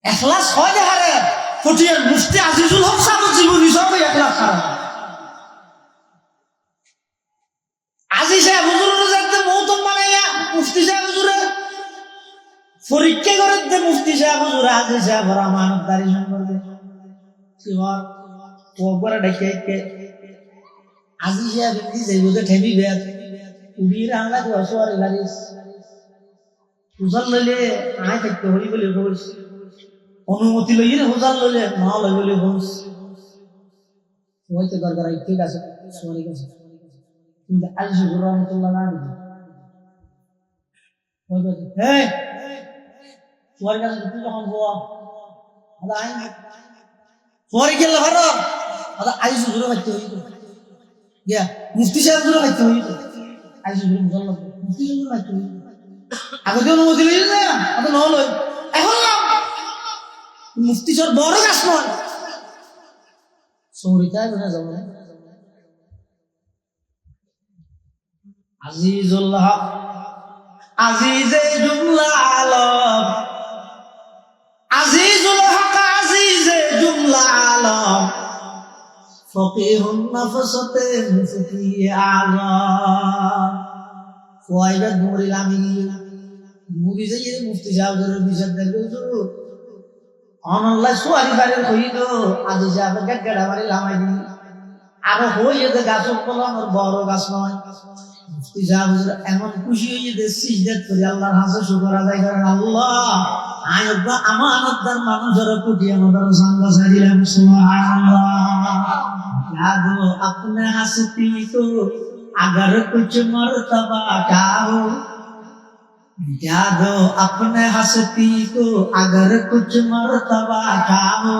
এখলাস হয় না হারে ফটিয়ার মুফতি আজিজুল হক সাহেব জীবন হিসাবে এখলাস হারা আজি সাহেব হুজুরের যাতে মৌতম বানাইয়া মুফতি সাহেব হুজুরে পরীক্ষা করে দে মুফতি সাহেব হুজুর আজি সাহেব আমানতদারি সম্পর্কে সিওর ওপরে দেখে আজি সাহেব কি যেগুলো ঠেবি বের উড়িয়ে রাঙলা তো অসরে লাগিস হুজুর লইলে আয় থাকতে হই বলে বলছ অনুমতি লইলে হুজুর লইলে না লই বলে বলছ হইতে দরকার ঠিক আছে সরি গেছে কিন্তু আজি হুজুর রহমাতুল্লাহ না ওই বলে এই সরি গেছে তুই যখন হওয়া আদা আইন সরি গেল ভালো আদা আজি হুজুর হইতে হই গিয়া মুফতি সাহেব হুজুর হইতে হই আজি হুজুর মুসল্লাহ মুফতি হুজুর হইতে হই আগে তো অনুমতি লইলে না আদা ন লই এখন না মুফতি সর বড় গাছ নয় সৌরিতায় মনে যাব না আজিজুল হক আজিজে জুমলা আলম আজিজুল হক আজিজে জুমলা আলম ফকিহুন নফসতে মুফতি আলম ফয়বাদ মুরিল আমি মুরি যাইয়ে মুফতি সাহেবের বিচার দেখো অনল্লাহ সুয়ারি বাড়ির হইল আজি যাবে গেড়া বাড়ি লামাই দি আরো হইয়ে যে গাছ উপলনের বড় গাছ নয় মুফতি সাহেব এমন খুশি হইয়ে যে সিজদাত করে আল্লাহর হাতে শুকর আদায় করেন আল্লাহ আয়বা আমানতদার মানুষের প্রতি আমাদের সাঙ্গ সাজিলাম সুবহানাল্লাহ यादो अपने हस्ती को अगर कुछ मर्तबा चाहो यादो अपने हस्ती को अगर कुछ मर्तबा चाहो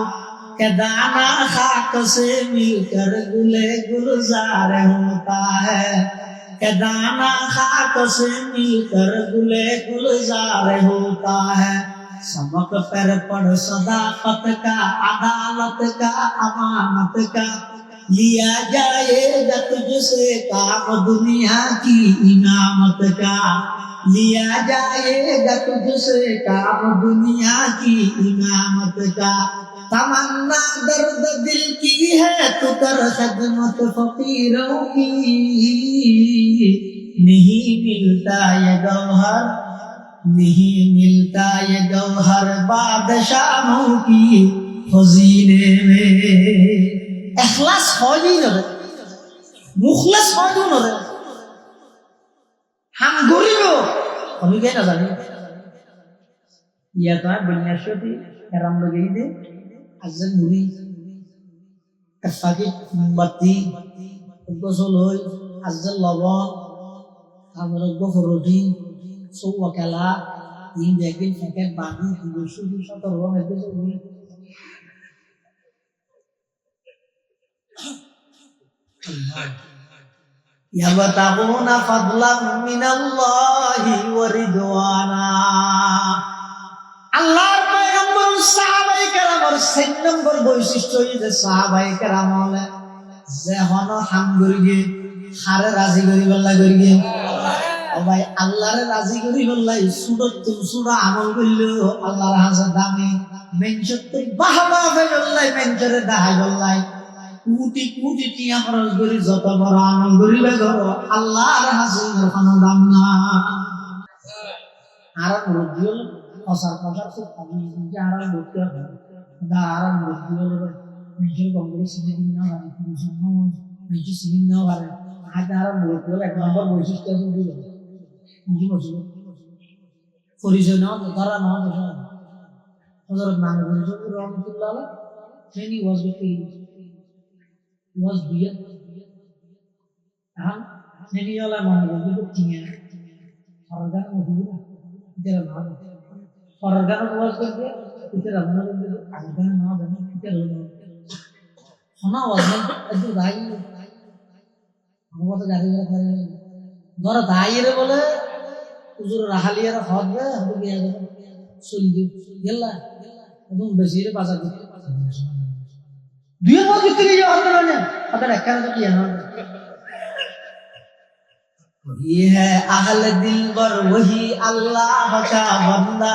के दाना खाक से मिलकर गुले गुलजार होता है के दाना खाक से मिलकर गुले गुलजार होता है सबक पर पढ़ सदाकत का अदालत का अमानत का लिया जाएगा तुझसे काम दुनिया की इनामत का लिया जाएगा तुझसे काम दुनिया की इनामत का तमन्ना दर्द दिल की है तू कर खदमत फकीरों की नहीं मिलता ये गौहर नहीं मिलता ये गौहर बादशाहों की खजीने में इखलास হয় না রে মুখলেস হয় না রে হাম গরিব আমি কেন জানি ইয়া তো বিন্যাসটি এরাম লাগি দে আজল মুরি কাফাকি মোমবাতি গোসল হই আজল লবণ আমরা গোফরটি সৌওয়াকালা ইন দেখেন প্যাকেট বাঁধি শুধু সতর্ক মেতে চলবি يبتغون فضلا من الله ورضوانا আল্লাহর পয়গম্বর সাহাবায়ে কেরামের 6 নম্বর বৈশিষ্ট্য হইছে সাহাবায়ে কেরাম হলে যেহন হাম করিগে হারে রাজি করি বল্লা করিগে ও ভাই আল্লাহরে রাজি করি বল্লাই সুরা আমল কইলো আল্লাহর হাজার দামি মেনশত বাহবা বল্লাই মেনচরে দাহাই বল্লাই কোটি কোটি টিয়া খরচ করি যত বড় আমল করিবে করো আল্লাহর হাজির কোনো দাম না আর মুরব্বি হল অসার প্রসার খুব কম যে আর মুরব্বি হবে দা আর মুরব্বি হল নিজের কংগ্রেস সিদ্দিন না হয় নিজে সিদ্দিন না হয় আগে আর মুরব্বি হল এক নম্বর বৈশিষ্ট্য আছে বুঝলো নিজে বসলো পরিচয় না ধরা না হযরত মানবুর রহমাতুল্লাহ when he was with was beer neni ola mane bodu tiya organ odura itera na organ was korbe itera mane bodu organ na bani itera hona organ adu dai amata gari gara kare dora dai re bole huzur rahaliyar hodbe hadu biya soldi yalla adum besire bazar দুই মাস ভিতরে যে হতে পারে আবার একটা তো কি না ये है अहल दिल बर वही अल्लाह का बंदा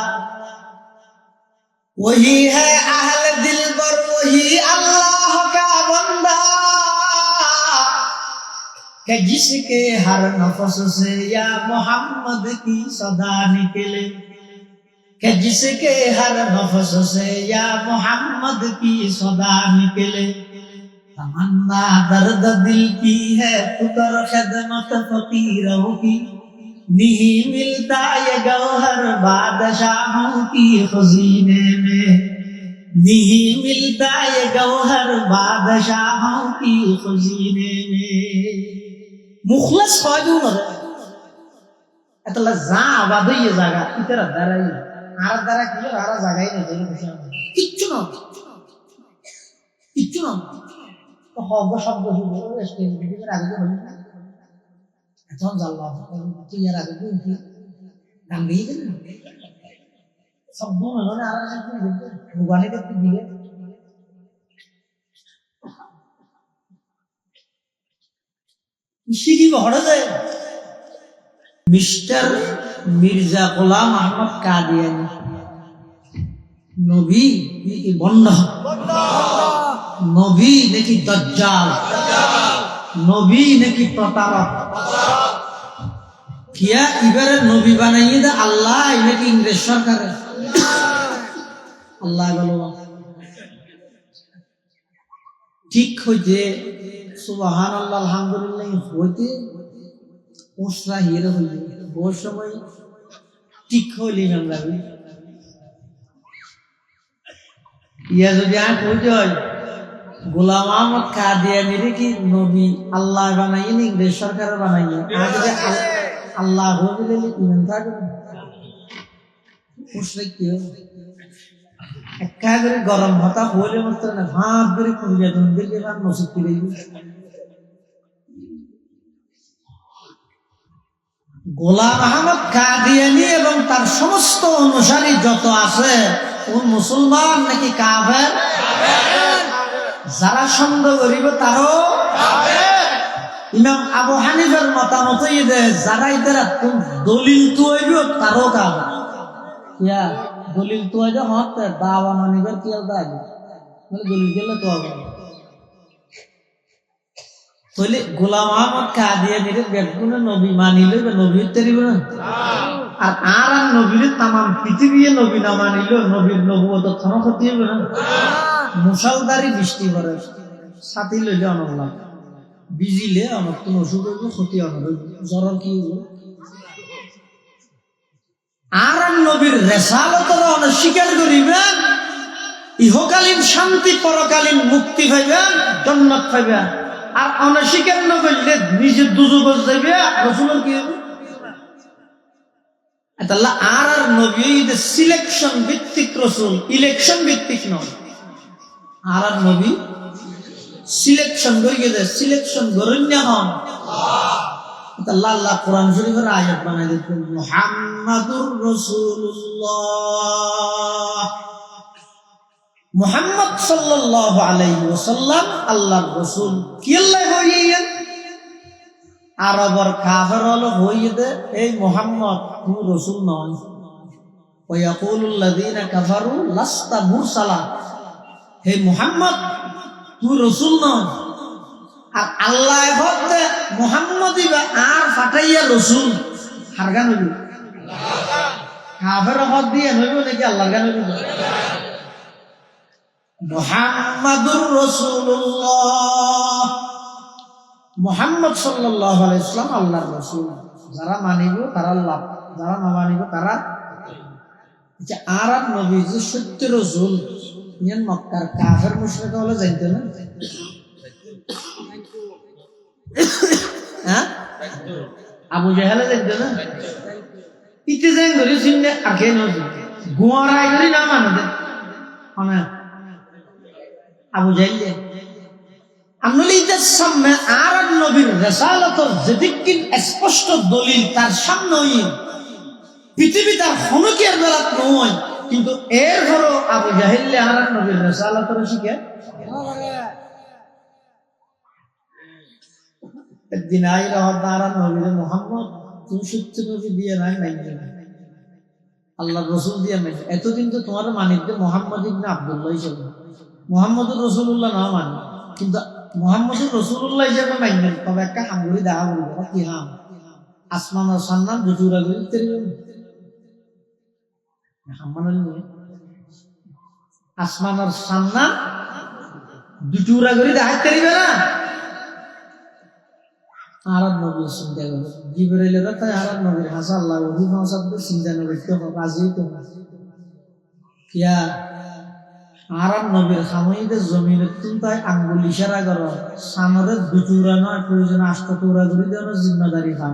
वही है अहल दिल पर वही अल्लाह का बंदा कि जिसके हर नफ्स से या मोहम्मद की सदा निकले कि जिसके हर नफ्स से या मोहम्मद की सदा निकले तमन्ना दर्द दिल की है तू कर खिदमत फकीरों की नहीं मिलता ये गौहर बादशाहों की खजीने में नहीं मिलता ये गौहर बादशाहों की खजीने में मुखलस फाजू न এতলা যা আবাদ হয়ে জায়গা ইতারা দাঁড়াই আর দ্বারা কি আর জায়গায় নেই কিচ্ছু না কিচ্ছু না তো হব শব্দ শুধু স্টেজ দিকে আগে হলো না এখন জানলাম তুই এর আগে কি গান গিয়ে গেল শব্দ হলো না আর কিছু ভুগানে দেখতে দিলে ইসি কি বড় যায় মিস্টার মির্জা গোলাম আহমদ কাদিয়ানী নবী নাকি বন্ড নবী নাকি দাজ্জাল নবী নাকি প্রতারক কিয়া এবারে নবী বানাইয়ে দে আল্লাহ নাকি ইংরেজ সরকারে আল্লাহ বলো ঠিক হইতে সুবহানাল্লাহ আলহামদুলিল্লাহ হইতে ওসরা হিরে হইলে বহু সময় ঠিক হইলে আমরা ইয়া যদি আর কইতে হয় গোলাম আহমদ কাদিয়ানী কি নবী আল্লাহ বানাইয়ে ইংরেজ সরকার বানাইয়ে আর যদি আল্লাহ হইলে ইমান থাকবে ওসরা কি একেবারে গরম হতা হইলে মাত্র না ভাত করে কুড়িয়ে দিন দিলে আর নসিব করে গোলাম আহমদ কাদিয়ানী এবং তার সমস্ত অনুসারী যত আছে কোন মুসলমান নাকি কাফের যারা সন্দেহ করিব তারও ইমাম আবু হানিফার মতামত যারা এদের দলিল তুইব তারও কাফের ইয়া দলিল তুইব হতে দাওয়া মানিবার কি আগে মানে দলিল গেলে তো হবে তাহলে গোলাম আহমদ কাদিয়ানীর বেগুনে নবী মানিলে নবী তেরিব না আর আর নবীর তামাম পৃথিবী নবী না মানিল নবীর নবুয়ত থানা ক্ষতি হবে না মুসালদারি বৃষ্টি করে সাথী লইলে অনলাম বিজিলে আমার কোন অসুখ হইব ক্ষতি অনব জ্বর কি হইব আর নবীর রেসালতর অস্বীকার করিবেন ইহকালীন শান্তি পরকালীন মুক্তি পাইবেন জান্নাত পাইবেন আর অনস্বীকার না করলে নিজের দুজক যাইবে রসুলের কি হবে আল্লাহ আর নবী সিলেকশন ভিত্তিক রসুল ইলেকশন ভিত্তিক নয় আর নবী সিলেকশন করে গেছে সিলেকশন করেন না হন আল্লাহ আল্লাহ কোরআন শরীফের আয়াত বানাই দিতেন মুহাম্মাদুর রাসূলুল্লাহ মুহাম্মদ সাল্লাল্লাহু আলাইহি ওয়াসাল্লাম আল্লাহর রাসূল কি আল্লাহ হইয়েন আরবর কাফের হলো হইয়ে এই মুহাম্মদ তুমি রাসূল নয় ওয়া ইয়াকুলুল লাযিনা কাফারু লাস্তা মুরসালা হে মুহাম্মদ তুমি রাসূল নয় আর আল্লাহ হতে মুহাম্মদ আর ফাটাইয়া রাসূল হারগান হইল কাফের হদ দিয়ে হইব নাকি আল্লাহর গান হইব মুহাম্মাদুর রাসূলুল্লাহ মুহাম্মদ সাল্লাল্লাহু আলাইহি ওয়াসাল্লাম আল্লাহর রাসূল যারা মানিব তারা লাভ যারা না মানিব তারা যে আরব নবী যে সত্য রাসূল ইয়ান মক্কার কাফের মুশরিক হলো জানতো না হ্যাঁ আবু জাহেল জানতো না ইতে যেন ধরে শুনলে আগে নজর গোয়ারাই ধরে না মানে না আবু জাহেল আমলিদের সামনে আরব নবীর রিসালাতের যেদিকিন স্পষ্ট দলিল তার সামনে পৃথিবী তার হনকের বেলাত নয় কিন্তু এরপরও আবু জাহেল আরব নবীর রিসালাতের শিখে একদিন আইরা আরব নবীর মুহাম্মদ তুমি সত্য নবী দিয়ে নাই আল্লাহ রসুল দিয়ে মেনে। এতদিন তো তোমার মানিকতে মোহাম্মদ ইবনে আব্দুল্লাহ হিসেবে, মোহাম্মদুর রসুল্লাহ না মানে, কিন্তু মোহাম্মদুর রসুল্লাহ হিসেবে মানবেন। তবে একটা হাঙ্গুরি দেখা বলবো কি হাম আসমান আর সান্নাম দুচুরা করে দিতে আসমান আর সান্নাম দুচুরা করে দেখাতে পারিবে না। আরব নবী চিন্তা করে জিবরাইলের তাই আরব নবীর হাসা আল্লাহ অভিভাবক চিন্তা করতে রাজি তো কিয়া আরব নবীর খামইদের জমিনের তুলতায় আঙ্গুল ইশারা করো সামরের দুচুরা নয় প্রয়োজন আষ্ট টুরা করে দেওয়ার জিম্মাদারি পান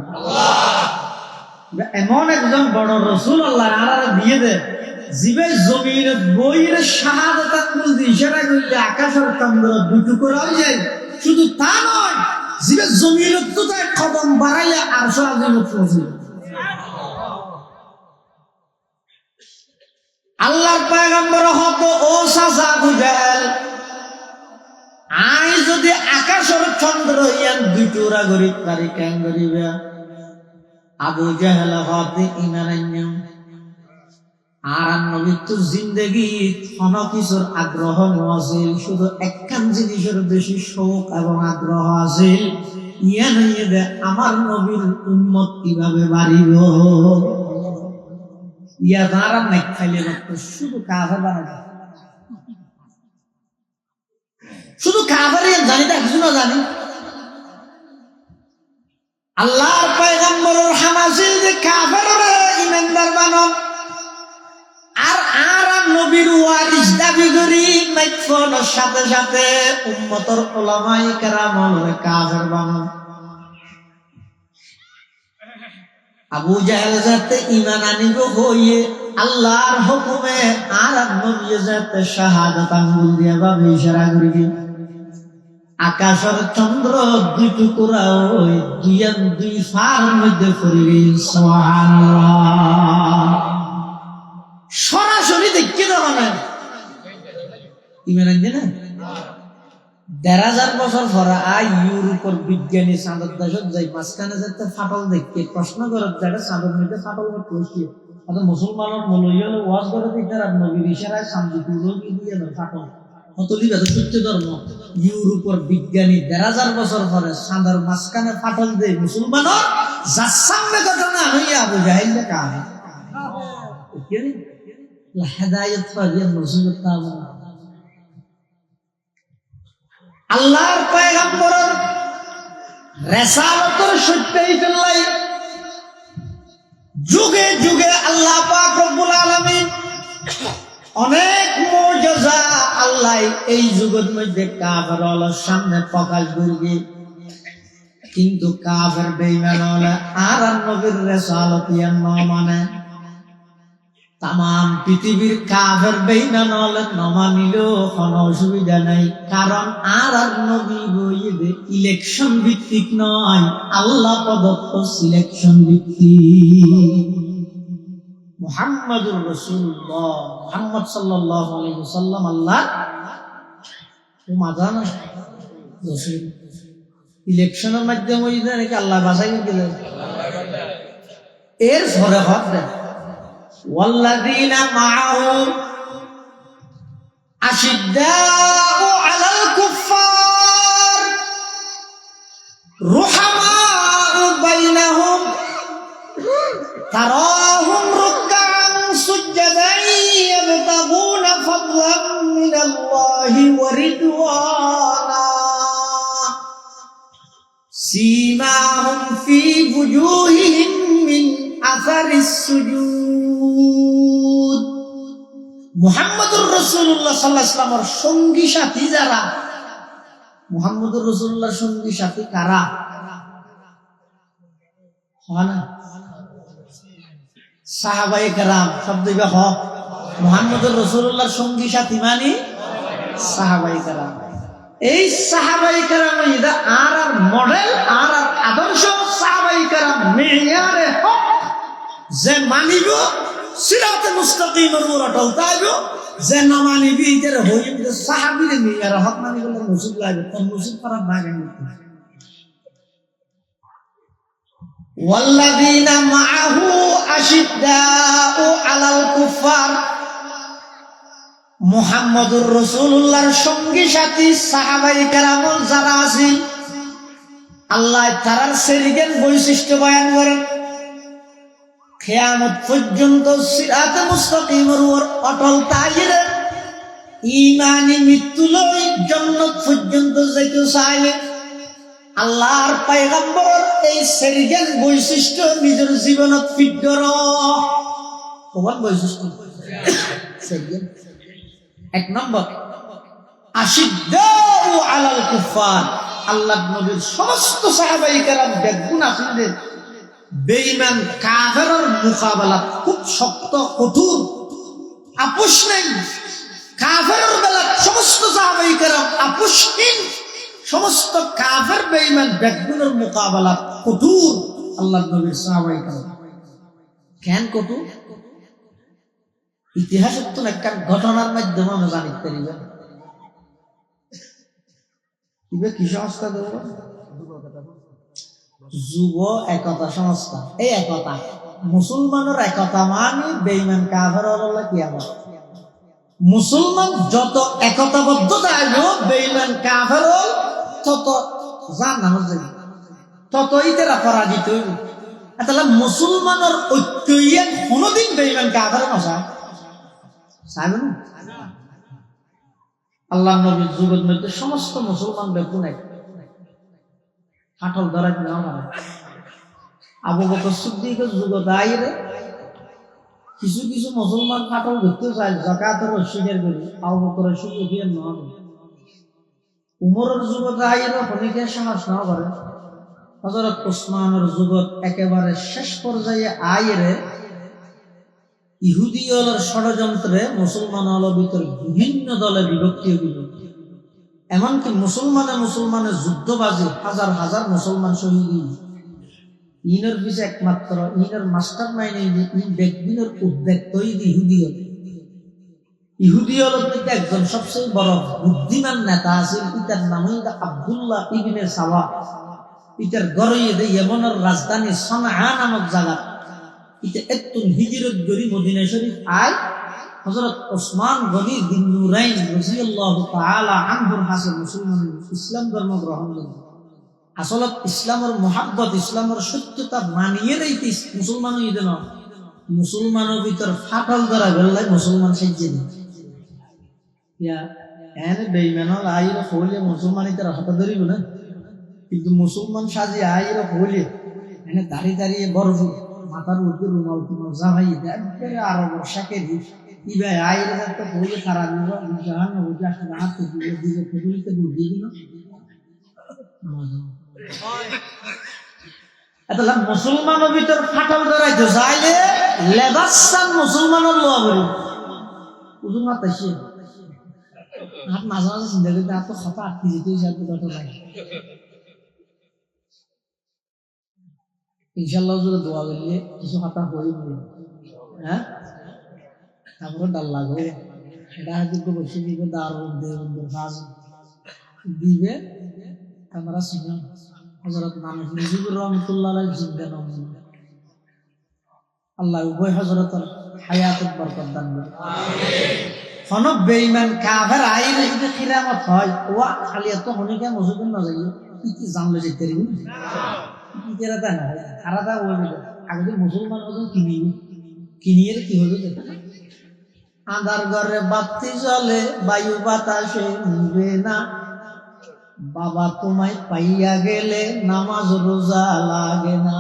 এমন একজন বড় রসুল আল্লাহ আর দিয়ে দে জীবে জমিনের বইয়ের শাহাদাত আঙ্গুল দিয়ে ইশারা করলে আকাশের চন্দ্র দুটু করে হয়ে যায়। শুধু তা নয়, জীবে জমিনের তুলতায় কদম বাড়াইলে আর সাজিমত ফজিল আল্লাহর পয়গম্বর হতো ও সাজা বুঝাল আই যদি আকাশের চন্দ্র ইয়ান দুই টুরা গরিব তারি কেন গরিবে আবু জাহেল হতে ইমানান্যম আর নবী তো জিন্দেগি কোন কিছুর আগ্রহ নছিল, শুধু একখান জিনিসের বেশি শৌক এবং আগ্রহ আছিল, ইয়া নিয়ে দে আমার নবীর উম্মত কিভাবে বাড়িব। ইয়া দ্বারা নেক খাইলে শুধু কাফের বানাবে, শুধু কাফের জানি না কিছু না জানি। আল্লাহর পয়গম্বরের হামাসিল যে কাফেররা ইমানদার বানান আর আরাম নবীর ওয়ারিস দাবি করি মাইফনের সাথে সাথে উম্মতের উলামায়ে কেরামরে কাফের বানান। আবু জাহেল যাতে ঈমান আনিব হইয়ে আল্লাহর হুকুমে আর নবী যাতে শাহাদাত আঙ্গুল দিয়া ভাবে ইশারা করিবে আকাশের চন্দ্র দুই টুকরা ওই দুই ফার মধ্যে পড়িবে। সুবহানাল্লাহ। সরাসরি দেখতে দাও না ঈমান আনবে না। ১,৫০০ বছর পরে ইউরোপের বিজ্ঞানী চাঁদের দেশত যাই মাঝখানে যাতে ফাটল দেখতে প্রশ্ন করে যারা চাঁদের মধ্যে ফাটল করতে মুসলমানের মূল্য ওয়াজ করে দিতে আর নবীর ইশারায় শান্তি দিয়ে ফাটল হতলি বেদ সত্য ধর্ম। ইউরোপের বিজ্ঞানী ১,৫০০ বছর পরে চাঁদের মাঝখানে ফাটল দেয় মুসলমানের যার সামনে ঘটনা হইয়া আবু জাহেল কাজ হেদায়েত পাইয়া নসিহত আল্লাহর পয়গম্বরের রিসালাতের সত্যই ফেলাই যুগে যুগে আল্লাহ পাক রব্বুল আলামিন অনেক মুজিজা আল্লাহ এই যুগের মধ্যে কাফেরদের সামনে প্রকাশ করবে, কিন্তু কাফের বেঈমান হলে আর নবীর রিসালাত না মানে তাম পৃথিবীর কাফের বেঈমান হলে না মানিলেও কোনো অসুবিধা নাই, কারণ আর নবী বইয়ে ইলেকশন ভিত্তিক নয়, আল্লাহ প্রদত্ত সিলেকশন ভিত্তিক। মুহাম্মাদুর রাসূলুল্লাহ মুহাম্মদ সাল্লাল্লাহু আলাইহি ওয়াসাল্লাম আল্লাহ মাদান রাসূল ইলেকশনের মাধ্যমে নাকি আল্লাহ বাছাই দিলেন। এর পরে হবে ওয়াল্লাযীনা মাআহু আশিদ্দাউ আলাল কুফফার রুহামাউ বাইনাহুম তারাহুম রুকআন সুজদান ইয়াবতাগুনা ফাদলান মিনাল্লাহি ওয়া রিদওয়ানা সীমাহুম ফি বুজুহিহিম মিন আসারিস সুজুদ। মুহাম্মদুর রাসূলুল্লাহ সাল্লাল্লাহু আলাইহি ওয়াসাল্লামের সঙ্গী সাথী যারা, মুহাম্মদুর রাসূলুল্লাহর সঙ্গী সাথী কারা হয় না? সাহাবায়ে কেরাম শব্দ হ মুহাম্মদুর রাসূলুল্লাহর সঙ্গী সাথী মানে সাহাবায়ে কেরাম। এই সাহাবায়ে কেরাম এরা আর মডেল আর আদর্শ সাহাবায়ে কেরাম মেয়ারে হক যে মানিব সিরাতে মুস্তাকিমের উপর অটল থাকব, যে না মানিবি এর হইম যে সাহাবীর মেয়ারে হক মানিব নসিব লাগবে, কোন নসিব করার ভাগে ওয়াল্লাযীনা মাআহু আশিদ্দাউ আলাল কুফার, মুহাম্মদুর রাসূলুল্লাহর সঙ্গী সাথী সাহাবায়ে কেরাম যারা আছেন, আল্লাহ তারার শরীরের বৈশিষ্ট্য বয়ান করেন। কিয়ামত পর্যন্ত সিরাতে মুস্তাকিমের উপর অটল তাইরে ঈমানি মৃত্যু লই জান্নাত পর্যন্ত যাইতে চাইলে আল্লাহর পয়গম্বর এই শরীরের বৈশিষ্ট্য নিজের জীবনত ফিট করো। কোন বৈশিষ্ট্য? শরীরের এক নম্বর আশিদ্দাউ আলাল কুফার, আল্লাহর নবীর সমস্ত সাহাবায়ে কেরাম বেগুন আসলে বেঈমান কাফেরের মোকাবেলা খুব শক্ত কঠোর, আপোষ নেই। কাফেরের বেলা সমস্ত সাহাবায়ে কেরাম আপোষহীন, সমস্ত কাফের বেঈমান বেগুনের মোকাবেলা কঠোর আল্লাহর নবীর সাহাবায়ে কেরাম। কেন কঠোর? ইতিহাসের তো একটা ঘটনার মাধ্যমে আমরা জানিতে পারিব। কি সংস্থা দেব? যুব একতা সংস্থা। এই একতা মুসলমানের একতা মানে বেঈমান কাফের হলো কি আমার মুসলমান যত একতাবদ্ধতা আইলো বেঈমান কাফের তত জাহান্নামে যাবে, ততই তারা পরাজিত হইব। তাহলে মুসলমানের ঐক্য কোনদিন বেঈমান কাফের মশা চাইবে না। আল্লাহ নবীর যুগের মধ্যে সমস্ত মুসলমান বেগুন এক ফাটল ধরাই না মানে আবু বকর সিদ্দিকের যুগত আইরে কিছু কিছু মুসলমান ফাটল ধরতে চায় যাকাতের অস্বীকার করে আবু বকরের সুযোগের না হবে। উমরের যুগত আইরে অনেকে সাহস না করে। হযরত ওসমানের যুগত একেবারে শেষ পর্যায়ে আইরে ইহুদি হলের ষড়যন্ত্রে মুসলমান হলের ভিতরে বিভিন্ন দলে বিভক্তি হইল। এমনকি মুসলমানের যুদ্ধবাজি হাজার হাজার মুসলমান শহীদ। ইনের পিছে একমাত্র ইনের মাস্টার মাইন্ড এই ব্যক্তির উদ্বেগ তৈরি ইহুদি হলের মধ্যে একজন সবচেয়ে বড় বুদ্ধিমান নেতা আছেন, ইতার নাম আব্দুল্লাহ ইবনে সাওয়া। ইতার গড়ে ইয়েমেনের রাজধানী সানআ নামক জায়গা। এটা একটু হিজরত করি মদিনা শরীফ আয় হযরত ওসমান গনি বিন নুরাইন রাদিয়াল্লাহু তাআলা আনহুর হাসে মুসলমান ইসলাম ধর্ম গ্রহণ করেন। আসলে ইসলামের মুহাব্বত, ইসলামের সত্যতা মানিয়ে রাইতে মুসলমান হইতে না, মুসলমানের ভিতর ফাটল ধরা গেলে মুসলমান সেজে না। ইয়া এনে বেঈমান আইরা হইলে মুসলমান ইতার হাত ধরিব না, কিন্তু মুসলমান সাজে আইরা হইলে এনে দাঁড়িয়ে দাঁড়িয়ে বড় মাথার উপরে রুমাল টুমাল জামাই একবারে আরো বর্ষাকে ইবে আইরে একটা বলে খারাপ জাহান ওটা হাত দিয়ে দিয়ে ফেলিতে দিয়ে দিল। এতলা মুসলমানের ভিতর ফাটল ধরাইতে চাইলে লেবাসান মুসলমানের লোয়া বলি উজুর মাতাইছে হাত মাঝে মাঝে চিন্তা করতে এত খাতা আটকে যেতে যাবে কত লাগে। ইনশাআল্লাহ যদি দোয়া করলে কিছু খাতা হয়ে যাবে। হ্যাঁ, তারপরে ডাল লাগবে এটা হাতে বসে দিবে, দারুণ দেবেন্দ্র কাজ দিবে। আমরা শুনে হযরত মানব মুজিবুর রহমতুল্লাহ আলাইহি জিন্দা নাম আল্লাহ উভয় হযরতের হায়াতের বরকত দান করুন। কোন বেঈমান কাফের আইলে যদি কিয়ামত হয় ওয়া খালি এত হনিকে মসজিদে না যাইও কি জানলে যেতে পারবি না কি কেরাটা না আলাদা ওই আগে মুসলমান ওজন কিনিয়ে কি হলো আন্ধার ঘরে বাতি জ্বলে বায়ু বাতাসে নিবে না, বাবা তোমায় পাইয়া গেলে নামাজ রোজা লাগে না।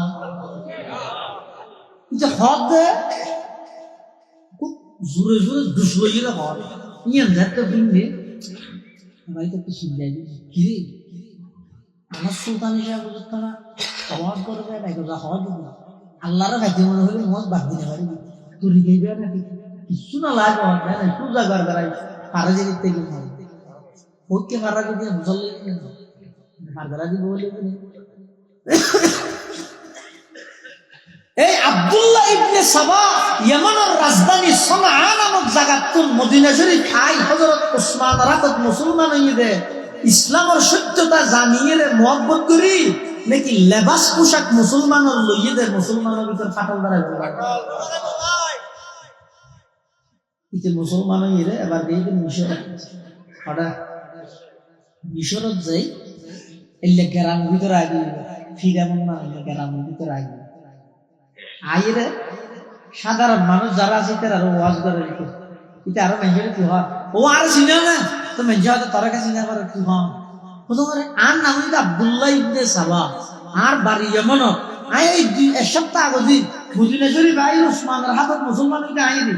হদে খুব জোরে জোরে দুশো হর ইয়ে দেখতে বুঝলে ভাই তো একটু শুনলে কি আমার সুলতান হিসাবে বুঝতো না হজ করবে না হজ আল্লাহর খাইতে মনে হলে মজ বাদ দিতে পারি তুই গেবে নাকি কিছু না লাগবে না পূজা কর করাই পারা যে থেকে হচ্ছে পারা যদি মুসল্লি হারদারা দিব বলে এই আব্দুল্লাহ ইবনে সাবা ইয়ামানের রাজধানী সানআ নামক জায়গাতুন মদিনা শরীফ আই হযরত ওসমান রাতত মুসলমান হইয়ে দে ইসলামের সত্যতা জানিয়ে রে মুহাব্বত করি নাকি লেবাস পোশাক মুসলমানের লইয়েদের মুসলমানের ভিতর ফাটল দাঁড়ায় ইতে মুসলমান হইলে এবার দিয়ে মিশর হঠাৎ মিশরত যাই এলে গ্রামের ভিতরে আগে ফিরামন না গ্রামের ভিতরে আগে আইরে সাধারণ মানুষ যারা আছে তারা আরো ওয়াজ করে এটা আরো মেঞ্জরে কি হয় ও আর চিনে না তো মেঞ্জে হয়তো তারা কাছে চিনা করে কি হয় প্রথম করে আর নাম হইতে আব্দুল্লাহ ইবনে সাবা আর বাড়ি এমন আই এই এক সপ্তাহ আগে মদিনা শরীফ আই উসমানের হাতত মুসলমান হইতে আই দি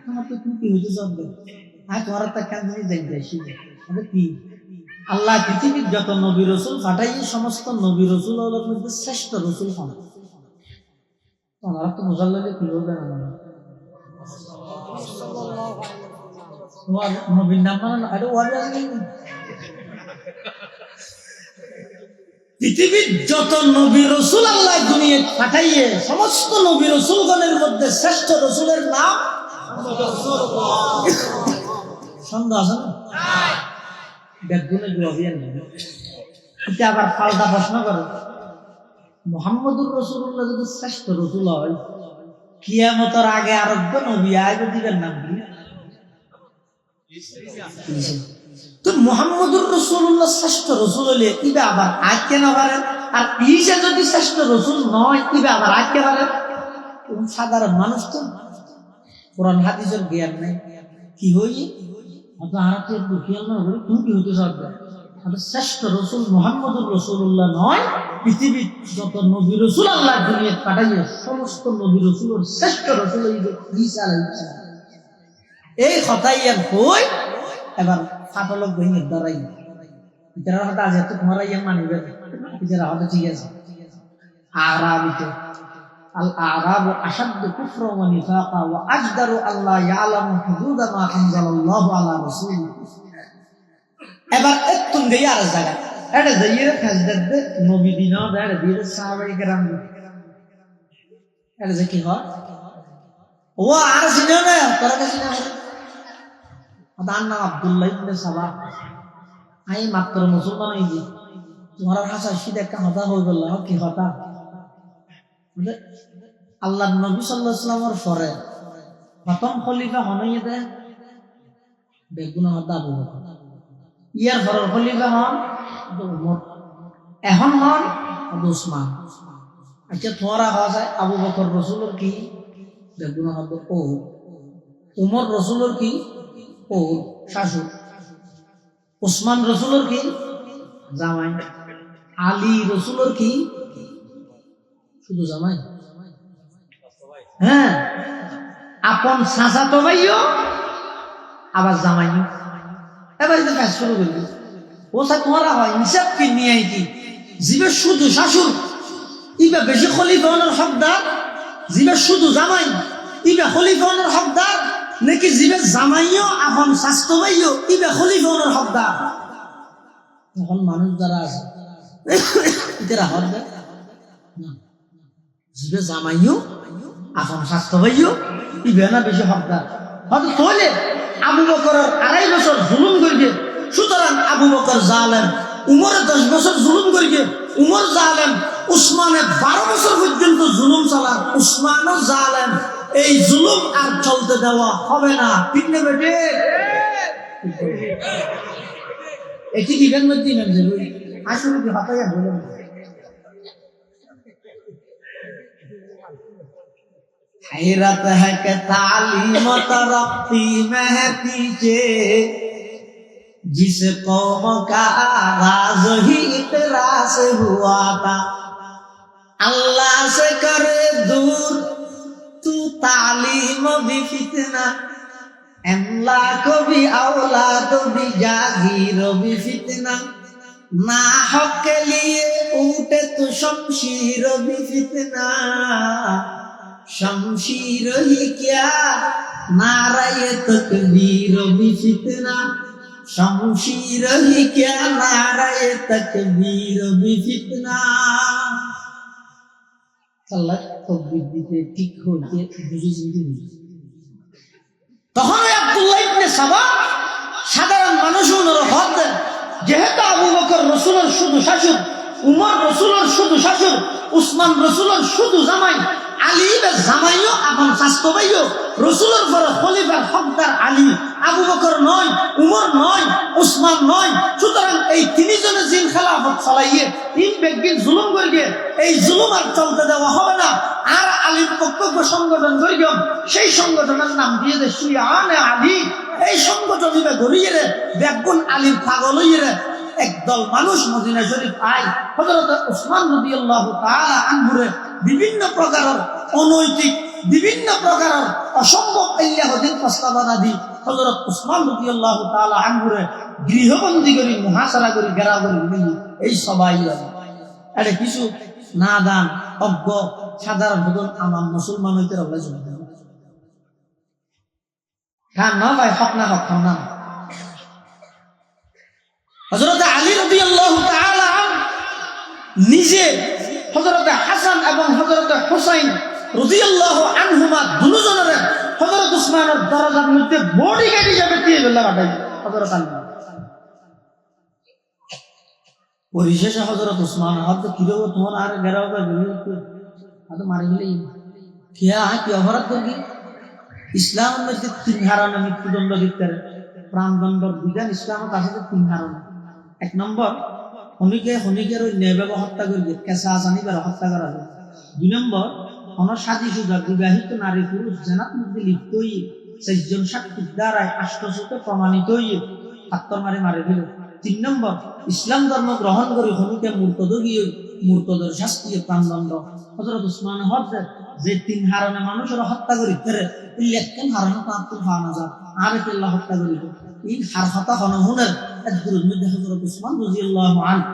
আমার তো কি হইতে সব আই তোমার তা কেন যাই যাইছি কি আল্লাহ পৃথিবীর যত নবী রাসূল পাঠাই সমস্ত নবী রাসূলের মধ্যে শ্রেষ্ঠ রাসূল হন তোমার তো মুজাল্লালে কি বলবে না তোমার নবীর নাম মানে আরে ওয়াজ আছে পৃথিবীর যত নবী রাসূল আল্লাহ দুনিয়ায় পাঠাইয়ে সমস্ত নবী রাসূলগণের মধ্যে শ্রেষ্ঠ রাসূলের নাম মুহাম্মদ রাসূলুল্লাহ সন্দেহ আছে না বেগুনে জবাবিয়ান এটা আবার পাল্টা প্রশ্ন করে মুহাম্মদুর রাসূলুল্লাহ যদি শ্রেষ্ঠ রাসূল হয় কিয়ামতের আগে আরব্য নবী আইবে দিবেন নাম কি তো মুহাম্মদুর রাসূলুল্লাহ শ্রেষ্ঠ রাসূল হলে ইবা আবার আজ কেন পারেন আর ঈসা যদি শ্রেষ্ঠ রাসূল নয় ইবা আবার আজ কেন পারেন সাধারণ মানুষ তো কোরআন হাদিসের জ্ঞান নাই কি হই আপনি আরতে দুঃখিয়াল না করে তুমি কি হতে চাচ্ছেন আমাদের শ্রেষ্ঠ রাসূল মুহাম্মদুর রাসূলুল্লাহ নয় পৃথিবীর যত নবী রাসূল আল্লাহ দুনিয়ায় পাঠাইয়ে সমস্ত নবী রাসূলের শ্রেষ্ঠ রাসূল ঈসা আলাইহিস সালাম এই কথাই আর কই এবার ফাটলক ভেঙে দাঁড়াই এটার কথা আছে তো তোমার ইয়ে মানিবে এটার কথা ঠিক আছে আরাবিতে আল আরাবু আশাদ্দু কুফরা ওয়া নিফাকা ওয়া আজদারু আল্লাহ ইয়ালামু হুদুদ মা আনজালাল্লাহু আলা রাসূলিহি এবার একটু গিয়ে আর জায়গা এটা যাইয়ে খাজদাতে নবী দিনা দাঁড় দিয়ে সাহাবায়ে কেরাম এটা যে কি হয় ও আর চিনে না তোরা কাছে না তার নাম আব্দুল্লাহ ইবনে সাবা আই মাত্র মুসলমান হইছি তোমার ভাষা সিধা একটা কথা হয়ে গেল কি কথা আল্লাহ নবী সাল্লাল্লাহু আলাইহি ওয়াসাল্লামের পরে প্রথম খলিফা হনইতে বেগুনা হতা আবু বকর ইয়ার পরের খলিফা হন উমর এখন হন উসমান আচ্ছা তোরা কথা আবু বকর রাসূলের কি বেগুনা হতা ও উমর রাসূলের কি ও শাশুড় উসমান রাসূলের কি জামাই আলী রাসূলের কি শুধু জামাই হ্যাঁ আপন চাচাতো ভাইও আবার জামাইও এবার এটা কাজ শুরু করবি ও সা তোমার হয় হিসাব কি নিয়ে আইতি জিবে শুধু শাশুড় ইবা বেশি খলিফানের হকদার জিবে শুধু জামাই ইবা খলিফানের হকদার নাকি জিবে জামাইও আপন স্বাস্থ্য ভাইও ইবা খলিফানের হকদার এখন মানুষ যারা আছে এরা হকদার না জিবে জামাইও আপন স্বাস্থ্য ভাইও ইবা না বেশি হকদার হয়তো তোলে আবু বকরের 2.5 বছর জুলুম করিয়ে সুতরাং আবু বকর জালেম উমরের 10 বছর জুলুম করিয়ে উমর জালেম উসমানের 12 বছর পর্যন্ত জুলুম চালান উসমানও জালেম এই জুলুম আর চলতে দেওয়া হবে না ঠিক না বেটে এটি দিবেন মধ্যে ইমাম জরুরি আসলে কি হতায়া বলে हैरत है कि तालीम तरक्की में है पीछे जिस कौम का आगाज ही इकरा से हुआ था अल्लाह से करे दूर तू तालीम भी फितना अल्लाह को भी औलाद भी जागीर भी फितना ना हक के लिए उठे तो शमशीर भी फितना शमशीर ही क्या नाराए तकबीर भी फितना शमशीर ही क्या नाराए तकबीर भी फितना আল্লাহ তকবীর দিতে ঠিক হইতে বুঝে চিনতে তখন আব্দুল্লাহ ইবনে সাবা সাধারণ মানুষ ওনার হদ যেহেতু আবু বকর রাসূলের শুধু শাশুড় উমর রসুলের শুধু শাশুড়, উসমান রসুলের শুধু জামাই, আলী জামাইও আপন স্বাস্থ্য ভাইও, রসুলের পরে খলিফার হকদার আলী, আবু বকর নয়, উমর নয়, উসমান নয়। সুতরাং এই তিনজনে জিন খেলাফত চালাইয়ে তিন ব্যক্তি জুলুম করিয়ে এই জুলুম আর চলতে দেওয়া হবে না। আর আলীর পক্ষকে সংগঠন করিও, সেই সংগঠনের নাম দিয়ে দে শিয়ানে আলী। এই সংগঠন গড়িয়ে রে বেগুন আলীর পাগল হইয়ে রে একদল মানুষ মদিনা শরীফ আয় হযরত উসমান রাদিয়াল্লাহু তাআলা আনহুরে বিভিন্ন প্রকারের অনৈতিক, বিভিন্ন প্রকারের অসম্ভব আল্লাহদিন প্রস্তাবনা দি হযরত উসমান রাদিয়াল্লাহু তাআলা আনহুরে গৃহবন্দী করি, মুহাসারা করি, ঘেরাও করি দিলি। এই সবাই এটা কিছু না দান অজ্ঞ সাধারণ ভোজন আমার মুসলমান হইতে রবে খান না ভাই, হক না হক খান না। হযরত আলী রাদিয়াল্লাহু তাআলা নিজে হযরত হাসান এবং হযরত হুসাইন রাদিয়াল্লাহু আনহুমা দুজনের হযরত উসমানের দরজার মধ্যে বডি গাড়ি যাবে দিয়ে বেলা বাটাই হযরত আলী। পরিশেষে হযরত উসমান হযরত কিরো তোমার আর গেরাও বা আদ মারি গেলি কিয়া কি অপরাধ করবি? ইসলামের মধ্যে তিন হারানো মৃত্যুদণ্ড দিতে প্রাণদণ্ডর বিধান ইসলামের কাছে তিন হারানো। এক নম্বর হনিকের ওই নেবে হত্যা করবে, কেঁচা জানিবার হত্যা করা হবে। 2 নম্বর অনসাদী সুযোগ বিবাহিত নারী পুরুষ জেনার মধ্যে লিপ্ত হইয়ে 4 জন সাক্ষীর দ্বারায় আষ্টশত প্রমাণিত হইয়ে হাত্তর মারে দিল। 3 নম্বর ইসলাম ধর্ম গ্রহণ করে হনিকে মূর্তদ গিয়ে মূর্তদের শাস্তি প্রাণদণ্ড। হযরত উসমান হযরত যে 3 হারণে মানুষের হত্যা করি ফেরে এই একজন হারণে তো আপনি পাওয়া না যায় আর আল্লাহ হত্যা করিব। এই হার হতা হনহুনের একদুর মধ্যে হযরত উসমান রাদিয়াল্লাহু আনহু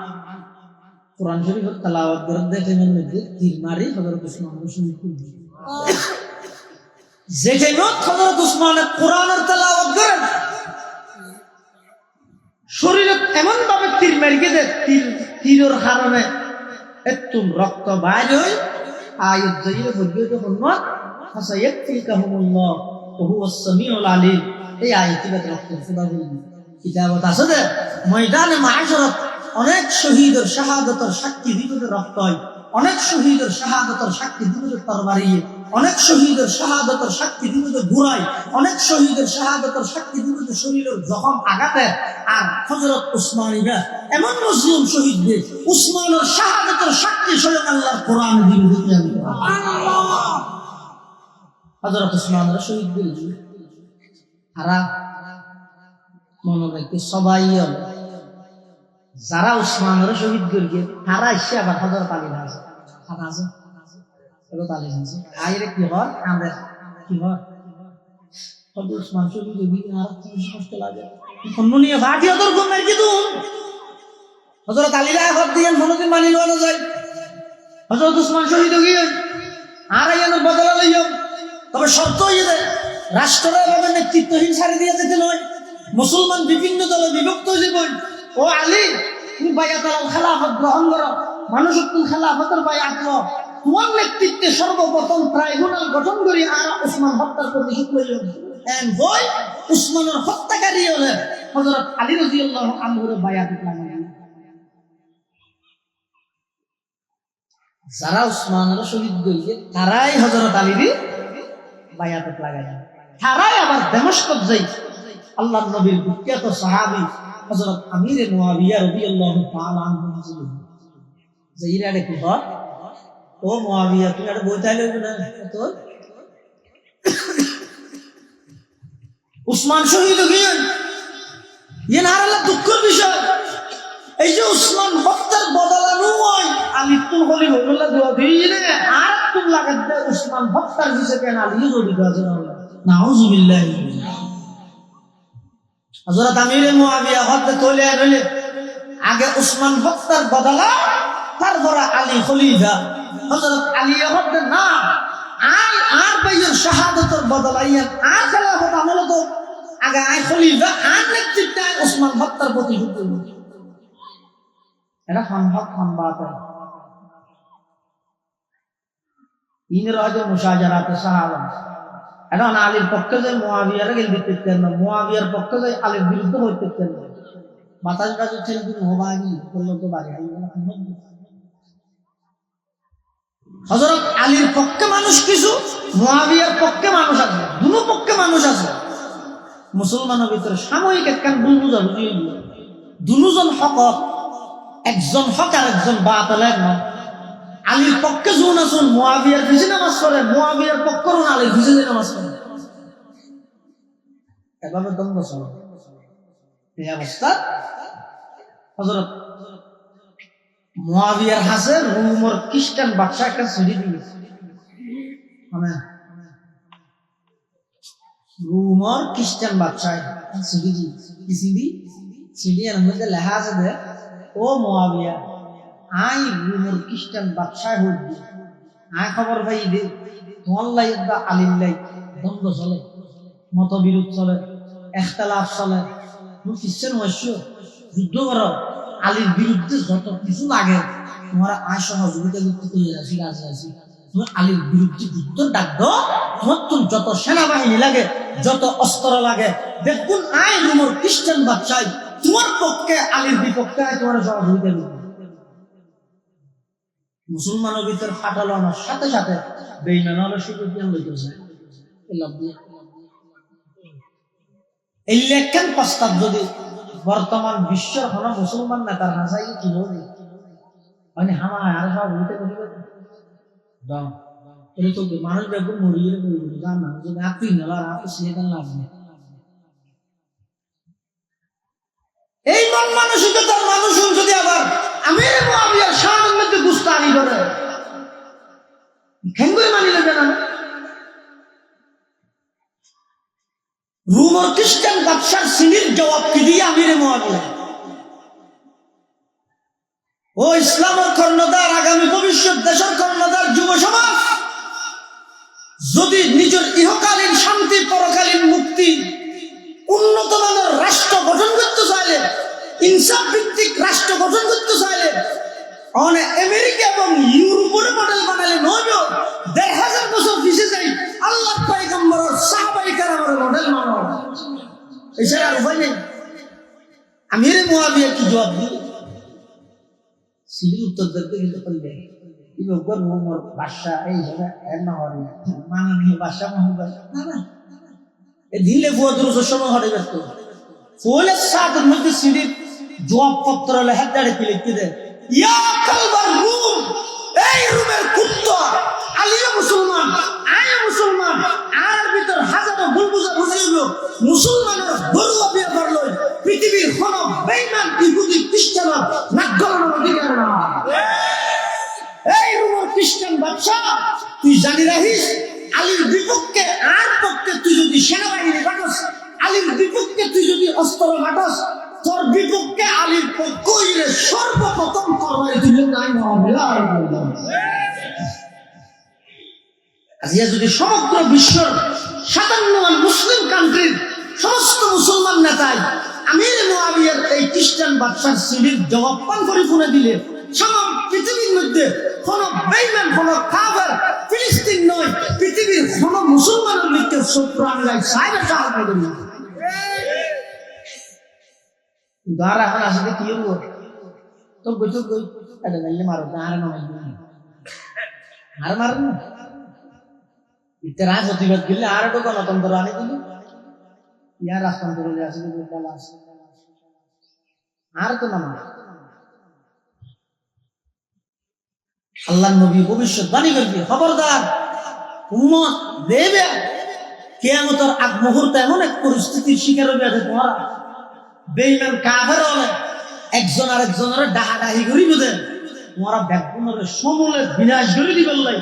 কোরআন শরীফের তেলাওয়াত করে দেখেন মধ্যে তীর মারি হযরত উসমান শহীদ হলেন। যেখানে হযরত উসমান কোরআনের তেলাওয়াত করেন শরীরে এমন ভাবে তীর মেরে দেয়, তীরের কারণে একটু রক্ত বাইর হয়। আয়াত যাইয়ে বলবে তো হনুমান ফাসায়াকফিকাহুমুল্লাহ ওয়া হুয়াস সামিউল আলিম। এই আয়াতটা রক্ত সুদা বলি কিতাবত আছে যে ময়দানে মাহশরত অনেক শহীদের শাহাদাতের সাক্ষী দিবে রক্ত হয়, অনেক শহীদের শাহাদাতের সাক্ষী দিবে তরবারি, অনেক শহীদের শাহাদাতের সাক্ষী দিবে ঘোড়ায়, অনেক শহীদের শাহাদাতের সাক্ষী দিবে শরীরের জখম আঘাতে। আর হযরত উসমানীরা এমন মুসলিম শহীদদের উসমানের শাহাদাতের সাক্ষী স্বয়ং আল্লাহর কোরআন দিবে। সুবহানাল্লাহ। হযরত উসমানরা শহীদদের তারা মনে রাখে সবাই যারা উসমানের শহীদ করবে তারা এসে আবার হযরত আলীর আছে হযরত আলীর আছে আইরে কি হয় আমাদের কি হয় হযরত উসমান শহীদ হয়ে আর কি কষ্ট লাগে অন্যনিয়ে ভাটি ওদের ঘুমের কি তুম হযরত আলীর আঘাত দিয়ে মনোদিন মানি লওয়া যায়। হযরত উসমান শহীদ হয়ে আর আইনের বদলা লইও, তবে শর্ত হয়ে যায় রাষ্ট্রের ভাবে নেতৃত্বহীন সারি দিয়ে যেতে নয়। মুসলমান বিভিন্ন দলে বিভক্ত হয়ে যাবেন। ও আলী তুমি বায়াতুল খেলাফত গ্রহণ করো, মানুষ তুমি খেলাফতের বায়াত লো, তোমার নেতৃত্বে সর্বপ্রথম ট্রাইব্যুনাল গঠন করি আর উসমান হত্যার প্রতিশোধ লইল। এন্ড বয় উসমানের হত্যাকারী হলে হযরত আলী রাদিয়াল্লাহু আনহুর বায়াত লাগালেন। যারা উসমানের শহীদ হইছে তারাই হযরত আলীর বায়াত লাগালেন। তারাই আবার দামেস্কত যাই আল্লাহর নবীর বিখ্যাত সাহাবী হযরত আমির মুআবিয়া রাদিয়াল্লাহু তাআলা আনহু ছিলেন। যাইরা দেখো ও মুআবিয়া তুমি আর বইতাইলে না তো উসমান শহীদ হলেন। ইয়ে না আল্লাহ দুঃখের বিষয় এই যে উসমান হত্যার বদলা নয় আলী তুল হলি হইলা দোয়া দিইনে আর তুল লাগাতে উসমান হত্যার হিসেবে আলী জড়িত আছে। নাউযুবিল্লাহ। হযরত আমির মুআবিয়া হত্যা তোলে হলে আগে উসমান হত্যার বদলা তারপর আলী খলিফা। হযরত আলী হত্যা না আর ভাইয়ের শাহাদাতের বদলা ইয়ান আর খেলাফত আমল তো আগে আয় খলিফা আর নেতৃত্বে উসমান হত্যার প্রতিশোধ নিল। এটা সম্ভব সম্ভব ইনের রাজে মুশাজারাতে সাহাবা এটা আলীর পক্ষে যায় মুআবিয়ার গেল দিতে না, মুআবিয়ার পক্ষে যায় আলীর বিরুদ্ধে হইতে না। বাতাস বাজে ছেলে তুমি হবানি বললো তো বাড়ি হযরত আলীর পক্ষে মানুষ কিছু, মুয়াবিয়ার পক্ষে মানুষ আছে, দুনো পক্ষে মানুষ আছে। মুসলমানের ভিতরে সাময়িক একখান ভুল বুঝাবুঝি হইল, দুজন হক, একজন হক আর একজন বাতিলের না। আলীর পক্ষে যখন আসুন মুয়াবিয়ার পিছে নামাজ পড়ে, মুয়াবিয়ার পক্ষ আলীর পিছে নামাজ পড়ে, এভাবে দ্বন্দ্ব চলে। এই অবস্থা হযরত মুয়াবিয়ার হাসে রোমর খ্রিস্টান বাদশা একটা সিঁড়ি দিয়েছে, মানে রোমর খ্রিস্টান বাদশা সিঁড়ি দিয়েছে। কি সিঁড়ি? সিঁড়ি এর মধ্যে লেখা আছে যে, ও মুয়াবিয়া, আই রোমর খ্রিস্টান বাদশা হই, আই খবর পাই দে তোমার লাইদা আলীর লাই দ্বন্দ্ব চলে, মতবিরোধ চলে, ইখতিলাফ চলে, তুমি খ্রিস্টান হইছ, যুদ্ধ করো, আলীর বিরুদ্ধে যত কিছু লাগে তোমার আয় সহযোগিতা করতে তৈরি আছি, রাজি আছি। তুমি আলীর বিরুদ্ধে যুদ্ধ ডাক দাও, তোমার তো যত সেনাবাহিনী লাগে, যত অস্ত্র লাগে, দেখুন আয় রোমর খ্রিস্টান বাদশাহ তোমার পক্ষে, আলীর বিপক্ষে আয় তোমার সহযোগিতা করবে। মুসলমানের ভিতর ফাটালানোর সাথে সাথে বেঈমান হলে সুযোগ জ্ঞান লইতেছে, এই লেখান প্রস্তাব যদি বর্তমান বিশ্বের কোন মুসলমান নেতার হাসাই কি হবে, মানে হামা আর সব হইতে করিবে দাও এর তো মানুষ বেগুন মরিয়ে কইবে জানা, যদি আপনি নলার আপনি সেখান লাভ নেই। এই মন মানসিকতার মানুষ যদি আবার আমির মুয়াবিয়ার শানের মধ্যে গুস্তাখি করে, কেঙ্গুই মানি নেবে না? রোমর খ্রিস্টান বাদশার সিনির জবাব কি দিয়ে আমির মুয়াবিয়া? ও ইসলামের কর্ণধার, আগামী ভবিষ্যৎ দেশের কর্ণধার যুব সমাজ, যদি নিজের ইহকালীন শান্তি, পরকালীন মুক্তি, উন্নত মানের রাষ্ট্র গঠন করতে চাইলে, ইনসাফ ভিত্তিক রাষ্ট্র গঠন করতে চাইলে অনেক আমেরিকা এবং ইউরোপের মডেল বানালে নয়, ১,৫০০ বছর পিছিয়ে যাই আল্লাহ পয়গম্বরের সাহাবায়ে কেরামের মডেল মানো, এছাড়া আর উপায় নেই। আমির মুয়াবিয়া কি জবাব দিবে? সিঁড়ির উত্তর দেখতে কিন্তু করবে রোমর বাদশা এই এর না হরে মাননীয় বাদশা মহোদয় দিলে ফুয়াদুর সময় হরে ব্যস্ত ফুলের সাদের মধ্যে সিঁড়ির জবাবপত্র লেখা দাঁড়িয়ে লিখতে দেয়, ইয়া কালবার রুম, এই রুমের কুত্তা, আলিয়া মুসলমান, আয়া মুসলমান, আর ভিতর হাজারো ভুল বুঝা বুঝিল, মুসলমানের বড়ুয়া বিয়ে করল, পৃথিবীর কোন বেঈমান ইহুদি খ্রিস্টানের নাক গলানোর অধিকার না। এই রোমর খ্রিস্টান বাদশা, তুই জানি রাখিস, আলীর বিপক্ষে আর পক্ষে তুই যদি সেনাবাহিনী পাঠাস, আলীর বিপক্ষে তুই যদি অস্ত্র পাঠাস, তোর বিপক্ষে আলীর পক্ষ হইলে সর্বপ্রথম তরবারি তুলে নাই হবে। আজিয়া যদি সমগ্র বিশ্বের ৫৭ মুসলিম কান্ট্রির সমস্ত মুসলমান নেতাই আমির মুয়াবিয়ার এই খ্রিস্টান বাদশার সিঁড়ির জবাব পান করে শুনে দিলে, সারা পৃথিবীর মধ্যে কোন বেঈমান, কোন কাফের, ফিলিস্তিন নয়, পৃথিবীর কোন মুসলমানের মৃত্যু শত্রু আনলাই সাহেব সাহায্য করবে। গার এখন আসলে কি হবো তো গই এটা নাইলে মারো আর নয় আর মারো না ইতে রাজ প্রতিবাদ করলে আর একটু গণতন্ত্র আনি দিল, ইয়ার রাজতন্ত্র আসলে আর তো না মার। আল্লাহর নবী ভবিষ্যৎবাণী করবে, খবরদার উম্মত দেবে কিয়ামতের আগ মুহূর্তে এমন এক পরিস্থিতির শিকার হবে যে তোমারা বেঈমান কাফের হবে, একজন আরেকজনের ডাহাডাহি করি বুঝেন, তোমারা ব্যাপনের সমূলে বিনাশ করে দিবেন লাই,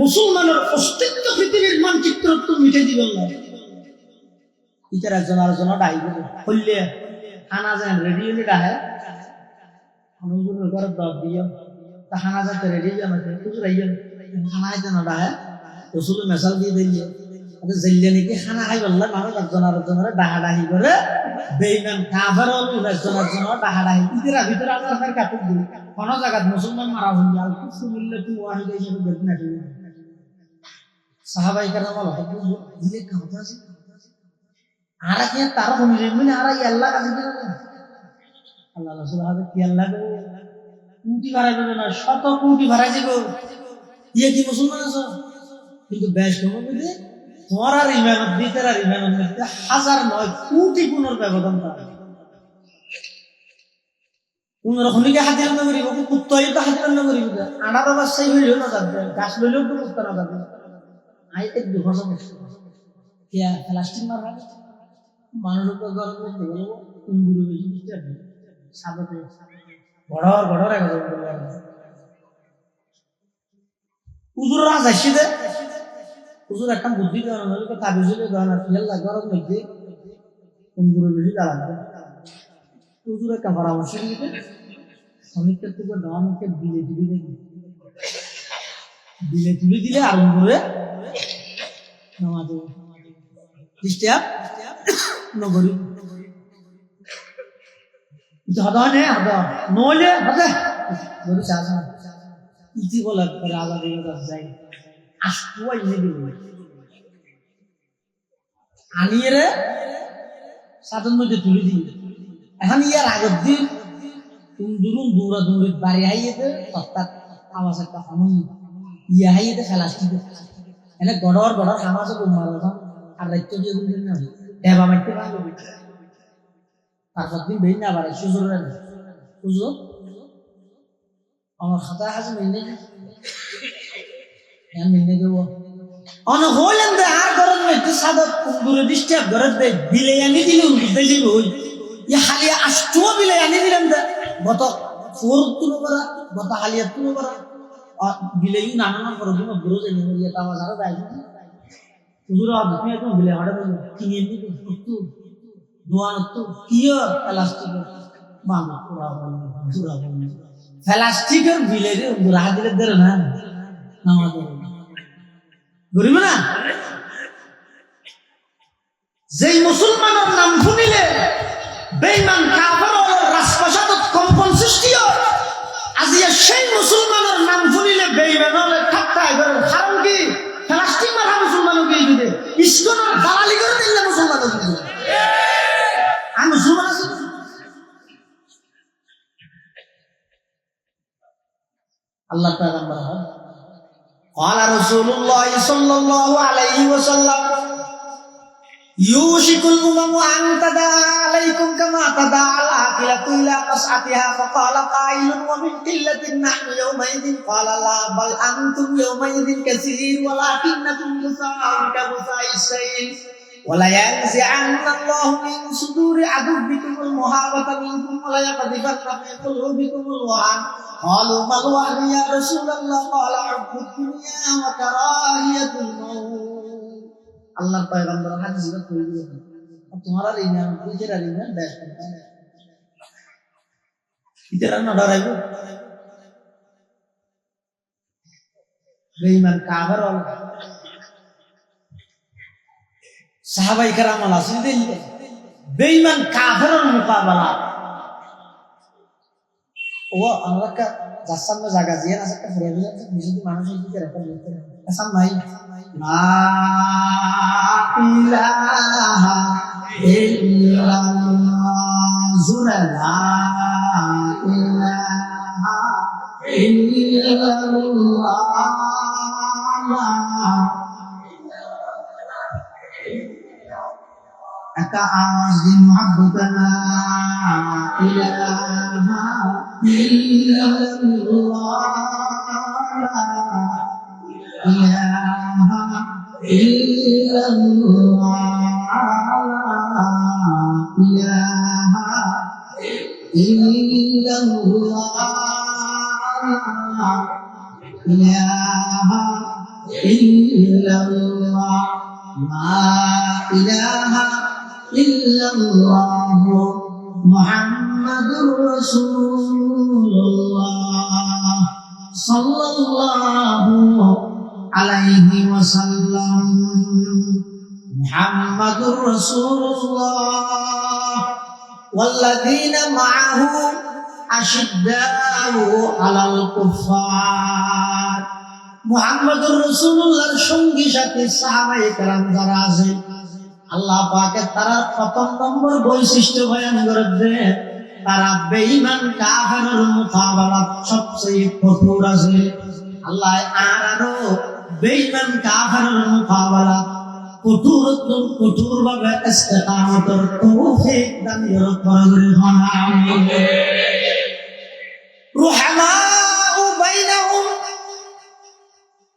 মুসলমানের অস্তিত্ব পৃথিবীর মানচিত্র তো মিটে দিবেন লাই। ইতার একজন আরেকজনের ডাহি করে হইলে খানা যেন রেডি হলে ডাহে অনুগুণের ঘরে দর দিও, তা খানা যাতে রেডি জানাতে খুচরাইয়েন খানা আইতে না ডাহে রসুল মেশাল দিয়ে দিলে জেলে নাকি খানা খাই বললে মানুষ একজন আরেকজনের ডাহাডাহি করে, বেঈমান কাফের একজন আরেকজনের ডাহাডাহি ইতিরা ভিতরে আপনার কাপড় দিল কোন জায়গায় মুসলমান মারা হইলে আর কিছু মিললে তুই ওয়াহিদ হিসেবে দেখুন না সাহাবাই কেরাম দিলে কথা আছে আর কি তার শুনলে আর আল্লাহ কাছে আল্লাহ রাসূল হবে কি আল্লাহ কোটি ভাড়া দেবে না, শত কোটি ভাড়া দিব, ইয়ে কি মুসলমান আছো কিন্তু বেশ মধ্যে তোমার আর ইমানত দিতে আর ইমানত দিতে হাজার নয় কোটি গুণের ব্যবধান থাকে উনার খনিকে হাতির না করিব কুত্তাই তো হাতির না করিব আনার অবস্থায় হইলেও না যাবে গাছ লইলেও তো কুত্তা না যাবে আই এক দুঃখ কিয়া প্লাস্টিক মারা মানুষের তো গরম করতে গেল কুন্দুরে বেশি দিতে হবে সাবতে বড় একদম উজুর রাজ আসছে দে উজুর একটা বুদ্ধি দেওয়া হলো তো কাবিজুলে দেওয়া না ফেল লাগে গরম মধ্যে কুন্দুরে বেশি দাঁড়াবে উজুর একটা পরামর্শ দিতে অনেকটা থেকে নমকে দিলে তুলে দিলে আর করে নামাজ স্টেপ নগরী হদা নে হদা নলে হদা গরু চাষ ইতি বলে রাজা দেবতা যাই আসুয়াই নেবে আনিয়ে রে সাধন মধ্যে তুলে দিই এখন ইয়ার আগের দিন দুরুম দৌড়া দৌড়ি বাড়ি হাইয়েতে হঠাৎ আওয়াজ একটা হমন ইয়ে হাইয়েতে খেলাস্তি এনে গড়র হামাজ মারা আর রাজ্য দিয়ে দিন না দেবা মাইতে পারলো তারপর দিন বেই না আবার সুযোগ বুঝলো আমার খাতা আছে মিলনে দেবো অন হইলেন দে আর গরম মধ্যে সাদা দূরে ডিস্টার্ব করে দে বিলে আনি দিলে দিলে হই ইয়া হালিয়া আষ্টু বিলে আনি দিলেন দে গত ফোর তুলো করা গত হালিয়া তুলো করা বিলে ইউ নানা করে দিন বুড়ো যাই ইয়া তামা যারা দেয় হুজুর আপনি একদম বিলে হড়ে কিনে দিতে একটু দোয়ান তো কিয়া প্লাস্টিক মামা পুরা পুরা প্লাস্টিকের বিলে রে রাহা দিলে দেরে না নামাজ গরিব না যেই মুসলমানের নাম শুনিলে বেঈমান কাফের রাজপ্রাসাদত কম্পন সৃষ্টি হয় আজিয়া সেই মুসলমানের নাম শুনিলে বেঈমান হলে ঠাট্টা করে কারণ কি প্লাস্টিক মারা মুসলমানকে দিবে ইসকনের দালালি করে দিলে মুসলমানকে দিবে আমি মুসলমান আছি আল্লাহ পয়গম্বর قال رسول الله صلى الله عليه وسلم يوشك الأمم أن تداعى عليكم كما تداعى العاقلة إلى قصعتها فقال قائل ومن قلة نحن يومئذ قال لا بل أنتم يومئذ كثير ولكنكم غثاء كغثاء السيل ولينزعن الله من صدور عدوكم المهابة منكم وليقذفن في قلوبكم الوهن قالوا ما الوهن يا رسول الله قال حب الدنيا وكراهية الموت আল্লাহর পয়গম্বর হাদিস করে দিয়েছেন তোমার আর ইমান নিজের আর ইমান দেশ ইতারা না ডরাইবো বেঈমান কাফের হল সাহাবায়ে কেরাম আছেন দিলে বেঈমান কাফেরের মোকাবেলা ও আমরা কা যার সামনে জায়গা দিয়ে না একটা ফিরে দিলে নিজেকে মানুষের দিকে রেখে দিতে আসাম ভাই লা ইলাহা ইল্লাল্লাহ জুরা লা ইলাহা ইল্লাল্লাহ একা আওয়াজ দিন মহব্বত লা ইলাহা ইল্লাল্লাহ ইলাহা ইল্লাল্লাহ ইলাহা ইল্লাল্লাহ ইলাহা ইল্লাল্লাহ লা ইলাহা ইল্লাল্লাহ মুহাম্মাদুর রাসূলুল্লাহ সাল্লাল্লাহু আলাইহি ওয়াসাল্লাম মুহাম্মাদুর রাসূলুল্লাহ ওয়াল্লাযীনা মাআহু আশিদ্দাউ আলাল কুফার মুহাম্মাদুর রাসূলুল্লাহর সঙ্গী সাথী সাহাবায়ে কেরাম যারা আছে আল্লাহ পাকের তারা প্রথম নম্বর বৈশিষ্ট্য বয়ান করে দেন তারা বেঈমান কাফেরের মোকাবেলাত সবচেয়ে কঠোর আছে আল্লাহ আরো বেঈমান কাফেরের মোকাবেলা কঠোর ভাবে ইস্তেকামতের তৌফিক দান করুন আমিন। রুহামাউ বাইনাহুম,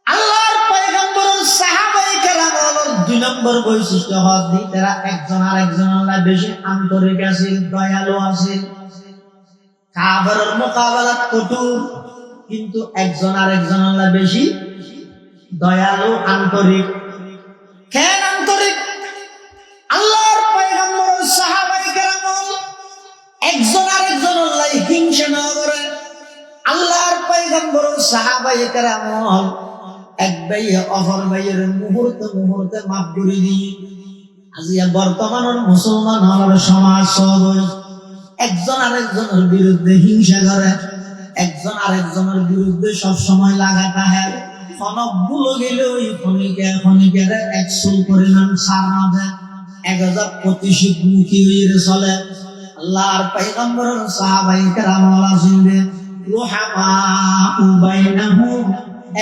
আল্লাহর পয়গম্বর সাহাবায়ে কেরামের 2 নম্বর বৈশিষ্ট্য হচ্ছে তারা একজন আরেকজনের বেশি আন্তরিক আছে, দয়ালু আছে। কাফেরের মোকাবেলা কঠোর, কিন্তু একজন আরেকজনের বেশি দয়ালু, আন্তরিক। কেন আন্তরিক? আল্লাহর পয়গম্বর সাহাবায়ে কেরাম একজন আরেকজনের হিংসা না করে। আল্লাহর পয়গম্বর সাহাবায়ে কেরাম এক ভাইয়ে অপর ভাইয়ের মুহূর্তে মাফ করে দিয়ে আজিয়া বর্তমানের মুসলমান হওয়ার সমাজ সব একজন আরেকজনের বিরুদ্ধে হিংসা করে, একজন আরেকজনের বিরুদ্ধে সব সময় লাগাতা হয়। ফনকগুলো গেলে ওই খনিকের 100 পরিমাণ সার না দেয়, 1000 প্রতিশোধমুখী হয়ে চলে। আল্লাহর পয়গম্বর সাহাবায়ে কেরাম আছেন রুহামাউ বাইনাহুম,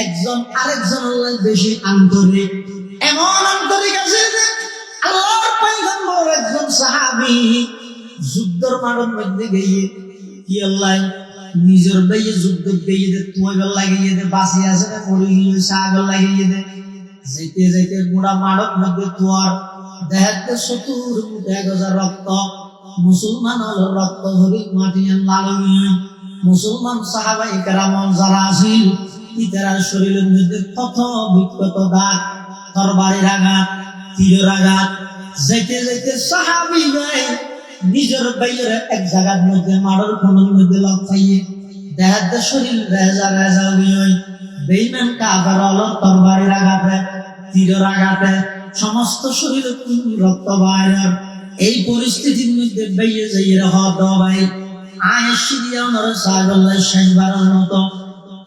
একজন আরেকজনের বেশি আন্তরিক। এমন আন্তরিক আছে যে আল্লাহর পয়গম্বর একজন সাহাবী যুদ্ধের মাঠের মধ্যে গিয়ে কি আল্লাহ নিজের ভাইয়ে যুদ্ধ গিয়ে দে, তুই লাগিয়ে দে, বাঁচি আছে না মরে গিয়েছে আগল লাগিয়ে দে। যেতে যেতে গোড়া মাঠের মধ্যে তোর দেখাতে 70,000 রক্ত, মুসলমান হলো রক্ত ধরে মাটি লাল মুসলমান সাহাবায়ে কেরাম যারা আছেন ইতার শরীরের মধ্যে কত বিক্ষত দাগ, তরবারির আঘাত, তীরের আঘাত। যেতে যেতে সাহাবী ভাই নিজের ভাইয়ের এক জায়গার মধ্যে মাড়ের কোণের মধ্যে লক্ষাইয়ে দেহাতে শরীর রেজা রেজা হই। বেঈমান কাফের হলো তরবারির আঘাতে, তীরের আঘাতে সমস্ত শরীরে রক্ত বাইর। এই পরিস্থিতির মধ্যে বাইয়ে যাইয়ে হদ ভাই আয়েশি দিয়া ওনার সাগল্লাই শেষবারের মতো।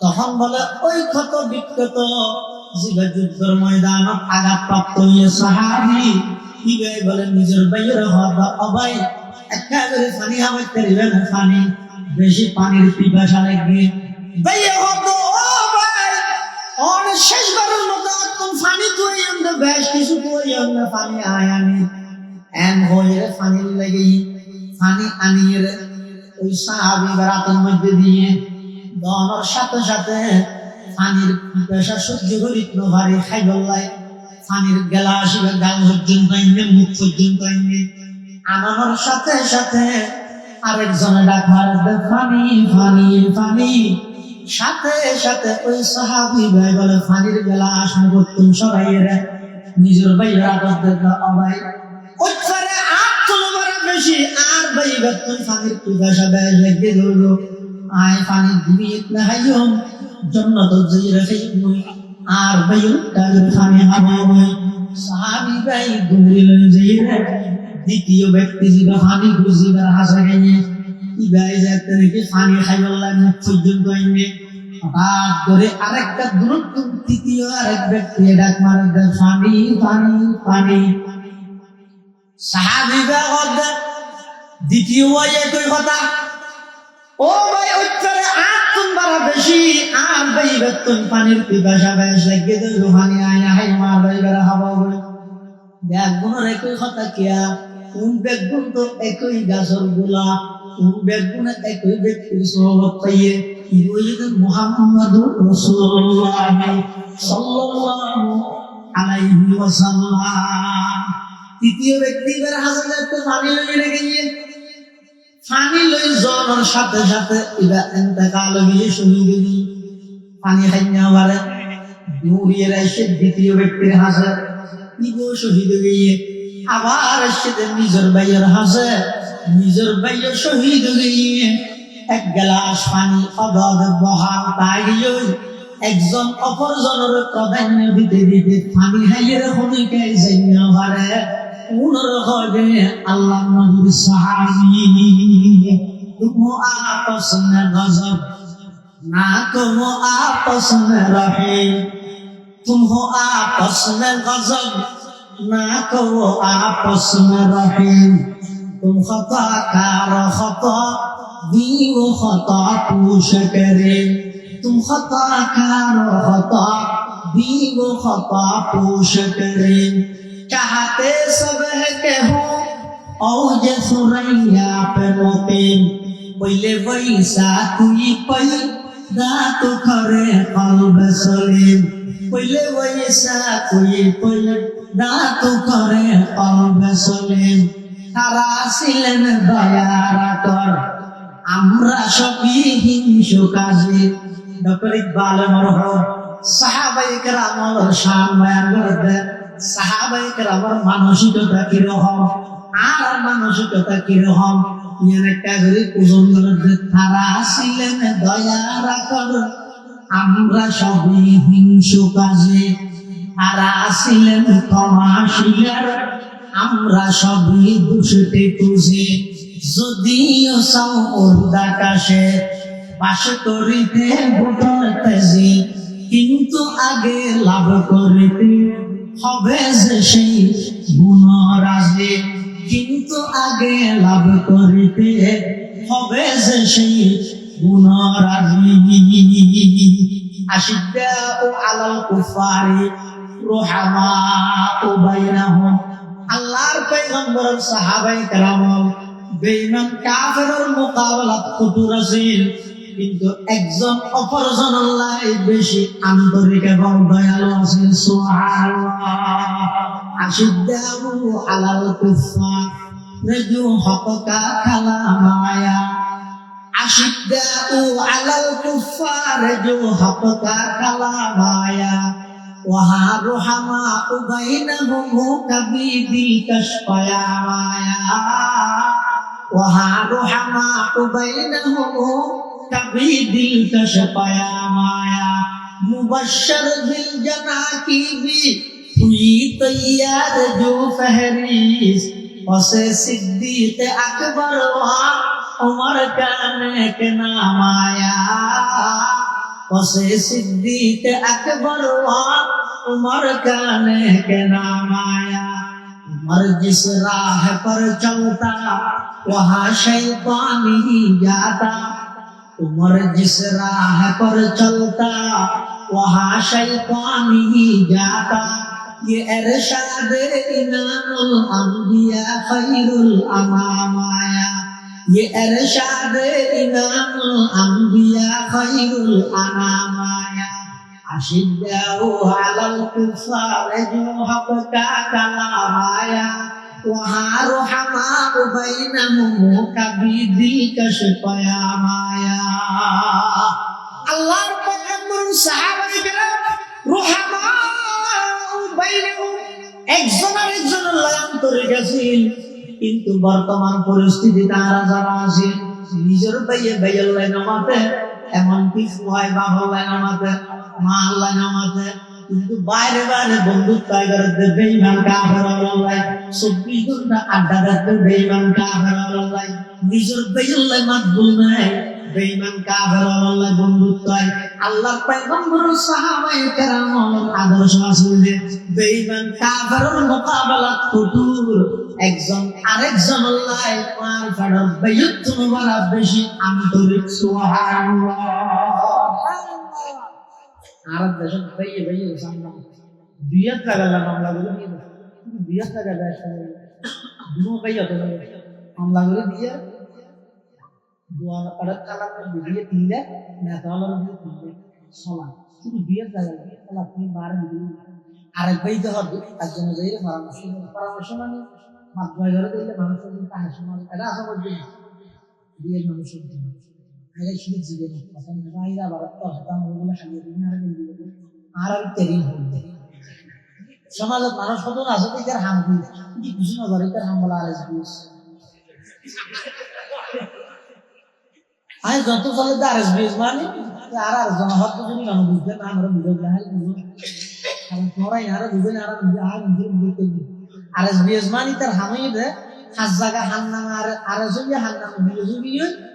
তখন বলে ওই ক্ষত বিক্ষত জীবে যুদ্ধের ময়দান আঘাতপ্রাপ্ত হয়ে সাহাবী কি ভাই বলে নিজের বাইয়ের হদ অবাই একেবারে পানি হাওয়াই করিবেন, পানি বেশি পানির পিপাসা লাগবে বাইয়ে হদ ভাই অনেক শেষবারের মতো তুমি পানি তুই আমরা বেশ কিছু তুই আমরা পানি আয়ানি এন হয়ে পানি লাগি পানি আনিয়ে ওই সাহাবী রাতের মধ্যে দিয়ে দনের সাথে সাথে পানির পিপাসা সহ্য করিত ভারী খাই বললাই পানির গ্লাস গাল পর্যন্ত আইনে, মুখ পর্যন্ত আইনে আনানোর সাথে সাথে আরেকজনে ডাক মারবে পানি পানি পানি। সাথে সাথে ওই সাহাবী ভাই বলে পানির গ্লাস মুখতুন সরাইয়ে রে নিজের ভাইয়ের আদর অবাই ওইখানে আর তোমার বেশি আর ভাই বেতন পানির পিপাসা বেশ লেগে ধরল। আয় পানি দিবি না হাইও জন্নত যাই রাখি আর ভাই কাজের পানি হাওয়া সাহাবী ভাই দৌড়ে লই যাই রে দ্বিতীয় ব্যক্তি যিনি পানি খুঁজিবার হাসা গিয়ে কি গায়ে যাতে নাকি পানি খাইবার লাগে মুখ পর্যন্ত আইনে হঠাৎ করে আরেকটা দূরত্ব তৃতীয় আরেক ব্যক্তি ডাক মারে পানি পানি পানি। সাহাবী ভাই দ্বিতীয় একই কথা ও ভাই উত্তরে আর তোমার বেশি আর ভাই বেতন পানির পিপাসা বেশ লাগে রুহানি আয়া হাই মার ভাই বেড়া হাওয়া বই ব্যাগুনের একই কথা কিয়া কোন বেগুন তো একই গাছের গোলা, কোন বেগুনে একই ব্যক্তির সোহবত পাইয়ে ইবইদ মুহাম্মাদুর রাসূলুল্লাহ সাল্লাল্লাহু আলাইহি ওয়াসাল্লাম। তৃতীয় ব্যক্তি বের হাজারতে পানি লইয়ে গিয়ে পানি লই জনের সাথে সাথে ইবা ইন্তেকাল হয়ে শুনি গেলি পানি খাইনা পারে দৌড়িয়ে এসে দ্বিতীয় ব্যক্তির হাসে ইগো শহীদ গিয়ে আবার এসে নিজের ভাইয়ের হাসে নিজের ভাইয়ের শহীদ গিয়ে এক গ্লাস পানি অবাধ বহাল তাই একজন অপরজনের প্রাধান্য দিতে দিতে পানি হাইয়ের হনিকে যাইনা পারে উনর হবে আল্লাহ নবীর সাহাবী तुम आपस में गजब ना तुम आपस में रहे तुम हो आपस में गजब ना तो आपस में रहे तुम खता कार खता दी वो खता पूछ करे तुम खता करो खता भी वो खता पोश करे चाहते सब है के हो औज सुरैया पे मोतीम पहले वैसा तुई पैदा तो खरे कल्ब सलीम पहले वैसा तुई पैदा तो खरे कल्ब सलीम তারা ছিলেন দয়ার কর আমরা সবই হিংসু কাজে ডক্টর ইকবাল মরহুম সাহাবায়ে কেরামের শান বয়ান করতে সাহাবায়ে কেরামের মানসিকতা কিরকম আর মানসিকতা কিরকম একটা করে ওজন করতে তারা ছিলেন দয়ার কর আমরা সবই হিংসু কাজে তারা ছিলেন ক্ষমাশীল আমরা সবই দুষতে খুঁজে যদিও চাও উর্দাকাশে বাস করিতে ঘটতেছি কিন্তু আগে লাভ করিতে হবে যে সেই গুণরাজে কিন্তু আগে লাভ করিতে হবে যে সেই গুণরাজি আশিদ্দাউ আলাল কুফারি রুহামাউ বাইনাহুম আল্লাহর পয়গম্বর সাহাবায়ে কেরাম বেঈমান কাফেরের মোকাবেলাত কঠোর আছেন কিন্তু একজন অপরজনের বেশি আন্তরিক এবং দয়ালু আছেন সুবহানাল্লাহ আশিদ্দাউ আলাল কুফার রাজু হককা কালামায়া আশিদ্দাউ আলাল কুফার রাজু হককা কালামায়া ওয়াহা রুহামা বাইনাহুম কাবিদিল কাশফায়া মায়া ওয়াহা রুহামা বাইনাহুম কাবিদিল কাশফায়া মায়া মুবাশশির বিল জানাকিবি হুই তৈয়ার জো ফহরিস ওসে সিদ্দিক আকবর ওয়া উমর কানে কে নাম আয়া وسے صدیق اکبر و عمر کا نیک نام آیا عمر جس راہ پر چلتا وہاں شیطان ہی جاتا عمر جس راہ پر چلتا وہاں شیطان ہی جاتا یہ ارشاد امام الانبیاء خیر الانام آیا یہ ارشاد امام الانبیاء خیر الانام آیا اشداء علی الکفار جو حق کا کلام آیا وہاں رحماء بینہم کبھی دلکش پیام آیا اللہ پیغمبر صحابہ کرام رحماء بینہم একজনের আন্তরিক আছেন কিন্তু বর্তমান পরিস্থিতি তারা যারা আছে নিজের ভাইয়ে ভাইয়ের লাইন নামাতে এমনকি হয় বাবা লাইন নামাতে মা লাইন নামাতে কিন্তু বাইরে বাইরে বন্ধুত্ব করতে বেঈমান কাফের আল্লাহ 24 ঘন্টা আড্ডা দিতে বেঈমান কাফের আল্লাহ নিজের ভাইয়ের লাইন মাকবুল নাই বেঈমান কাফের আল্লাহ বন্ধুত্ব আল্লাহ পয়গম্বর সাহাবায়ে কেরামের আদর্শ আছে বেঈমান কাফেরের মোকাবেলা কঠোর একজন আরেকজন আল্লাহ পার ফাড়া বেয়ত মুবারক বেশি আন্তরিক সুবহানাল্লাহ আরব দেশে ভাইয়ে ভাইয়ে সামনে বিয়াত লাগালাম মামলাগুলো নিয়ে বিয়াত লাগালে দুনো ভাইয়া তো মামলাগুলো দিয়ে দোয়া আড়ত কালাম দিয়ে তিনলে নেতালার দিয়ে তিনলে সলা শুধু বিয়াত লাগালে সলা তিন বার দিয়ে আরেক ভাই তো হবে একজন ভাইয়ের পরামর্শ মানে মাত্রায় ধরে দিলে মানুষের কিন্তু হাসি মারে এটা আশা করছি বিয়ের মানুষের জন্য এটা শুধু জীবন কথা না আবার হতাম ওগুলো খাইয়ে দিন আর তেরি হল সমাজত মানুষ কত আছে তার হাম দিই কি কিছু না ধরে তার হাম বলা আর এসবিএস আমি যত চলে তো আর এসবিএস মানে আর জনহত যদি মানুষ বুঝতে না আমরা বুঝে না তোরাই আর বুঝে না আর বুঝতে আর এসবিএস মানে তার হামই দে হাজ জায়গা হান নাম আর যদি হান নাম বিজুবি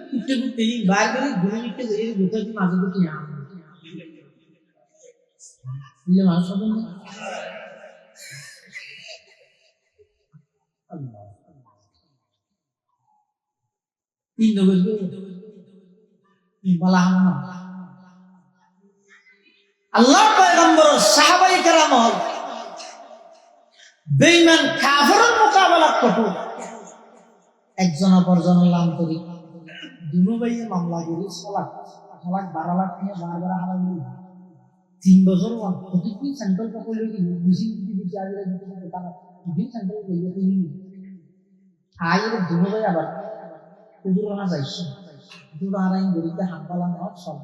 কুটে কুটে বার করে গুলি নিতে গিয়ে দুটো কি মাঝে দুটো না দিলে মানুষ হবে না আল্লাহ তিন নগর বালা হাম আল্লাহর পয়গম্বর সাহাবায়ে কেরাম বেঈমান কাফেরের মোকাবেলা কঠোর, একজন অপরজন আন্তরিক, দুনো ভাইয়ে মামলা করি 6 লাখ 8 লাখ 12 লাখ নিয়ে বারবার হারামি 3 বছর প্রতিটি সেন্ট্রাল কইল কি মিশিং দিতে আগে দিতে টাকা দিন সেন্ট্রাল কইল কি আইর দুনো ভাই আবার হুজুর না যাইছে হুজুর আরাইন গরিতে হামপালা না সব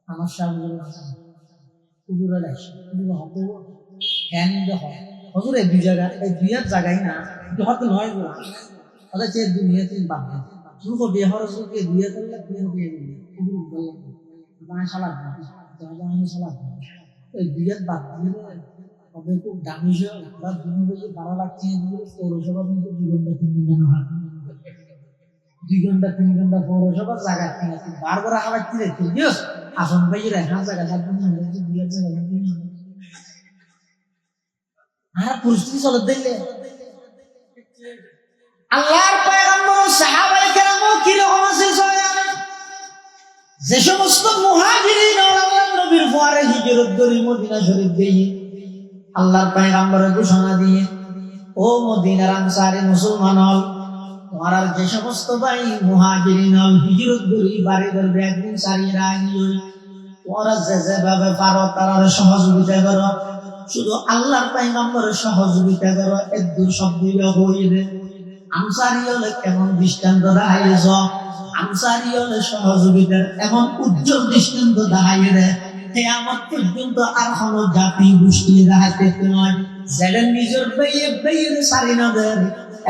আমার সামনে আছে হুজুরে যাইছে হুজুর হতো হ্যান দে হয় হুজুর এই দুই জায়গা এই দুইয়ার জায়গায় না হত নয় গো ওটা যে দুনিয়াতে বাদ শুরু করে বিয়ে হওয়ার সুযোগ বিয়ে করলে বিয়ে হুজুর বললাম বাঁ শালা দাদা আমি শালা এই বিয়ের বাদ দিয়ে তবে খুব দামি বা দুনো ভাইয়ে 12 লাখ দিয়ে দিয়ে পৌরসভা কিন্তু 2 ঘন্টা 3 ঘন্টা না 2 ঘন্টা 3 ঘন্টা পৌরসভার জায়গা কিনে বারবার আবার কি রে তুই দিস আসন ভাইয়ের হ্যাঁ জায়গা সাত দিন বিয়ের জায়গা আর পরিস্থিতি চলে দিলে আল্লাহর পয়গম্বর সাহাবায়ে কেরাম কি রকম আছে যে সমস্ত মুহাজিরিন আল্লাহর নবীর পরে হিজরত করে মদিনা শরীফ গিয়ে আল্লাহর পয়গম্বরের ঘোষণা দিয়ে ও মদিনার আনসারী মুসলমান হল তোমার যে সমস্ত ভাই মুহাজিরিন হল হিজরত করে বাড়ি ধরবে একদিন সারিয়ে আইনি তোমরা যেভাবে পারো তারা সহযোগিতা করো, শুধু আল্লাহর পয়গম্বরের সহযোগিতা করো, একদূর শব্দ হইবে। আনসারী হলে কেমন দৃষ্টান্ত দেখাইছ, আনসারী হলে সহযোগিতার এমন উজ্জ্বল দৃষ্টান্ত দেখাইয়ে দেয় কিয়ামত পর্যন্ত আর কোনো জাতি গোষ্ঠী দেখাইতে নয় যেটা নিজের বাইয়ে বাইয়ে সারি না দেন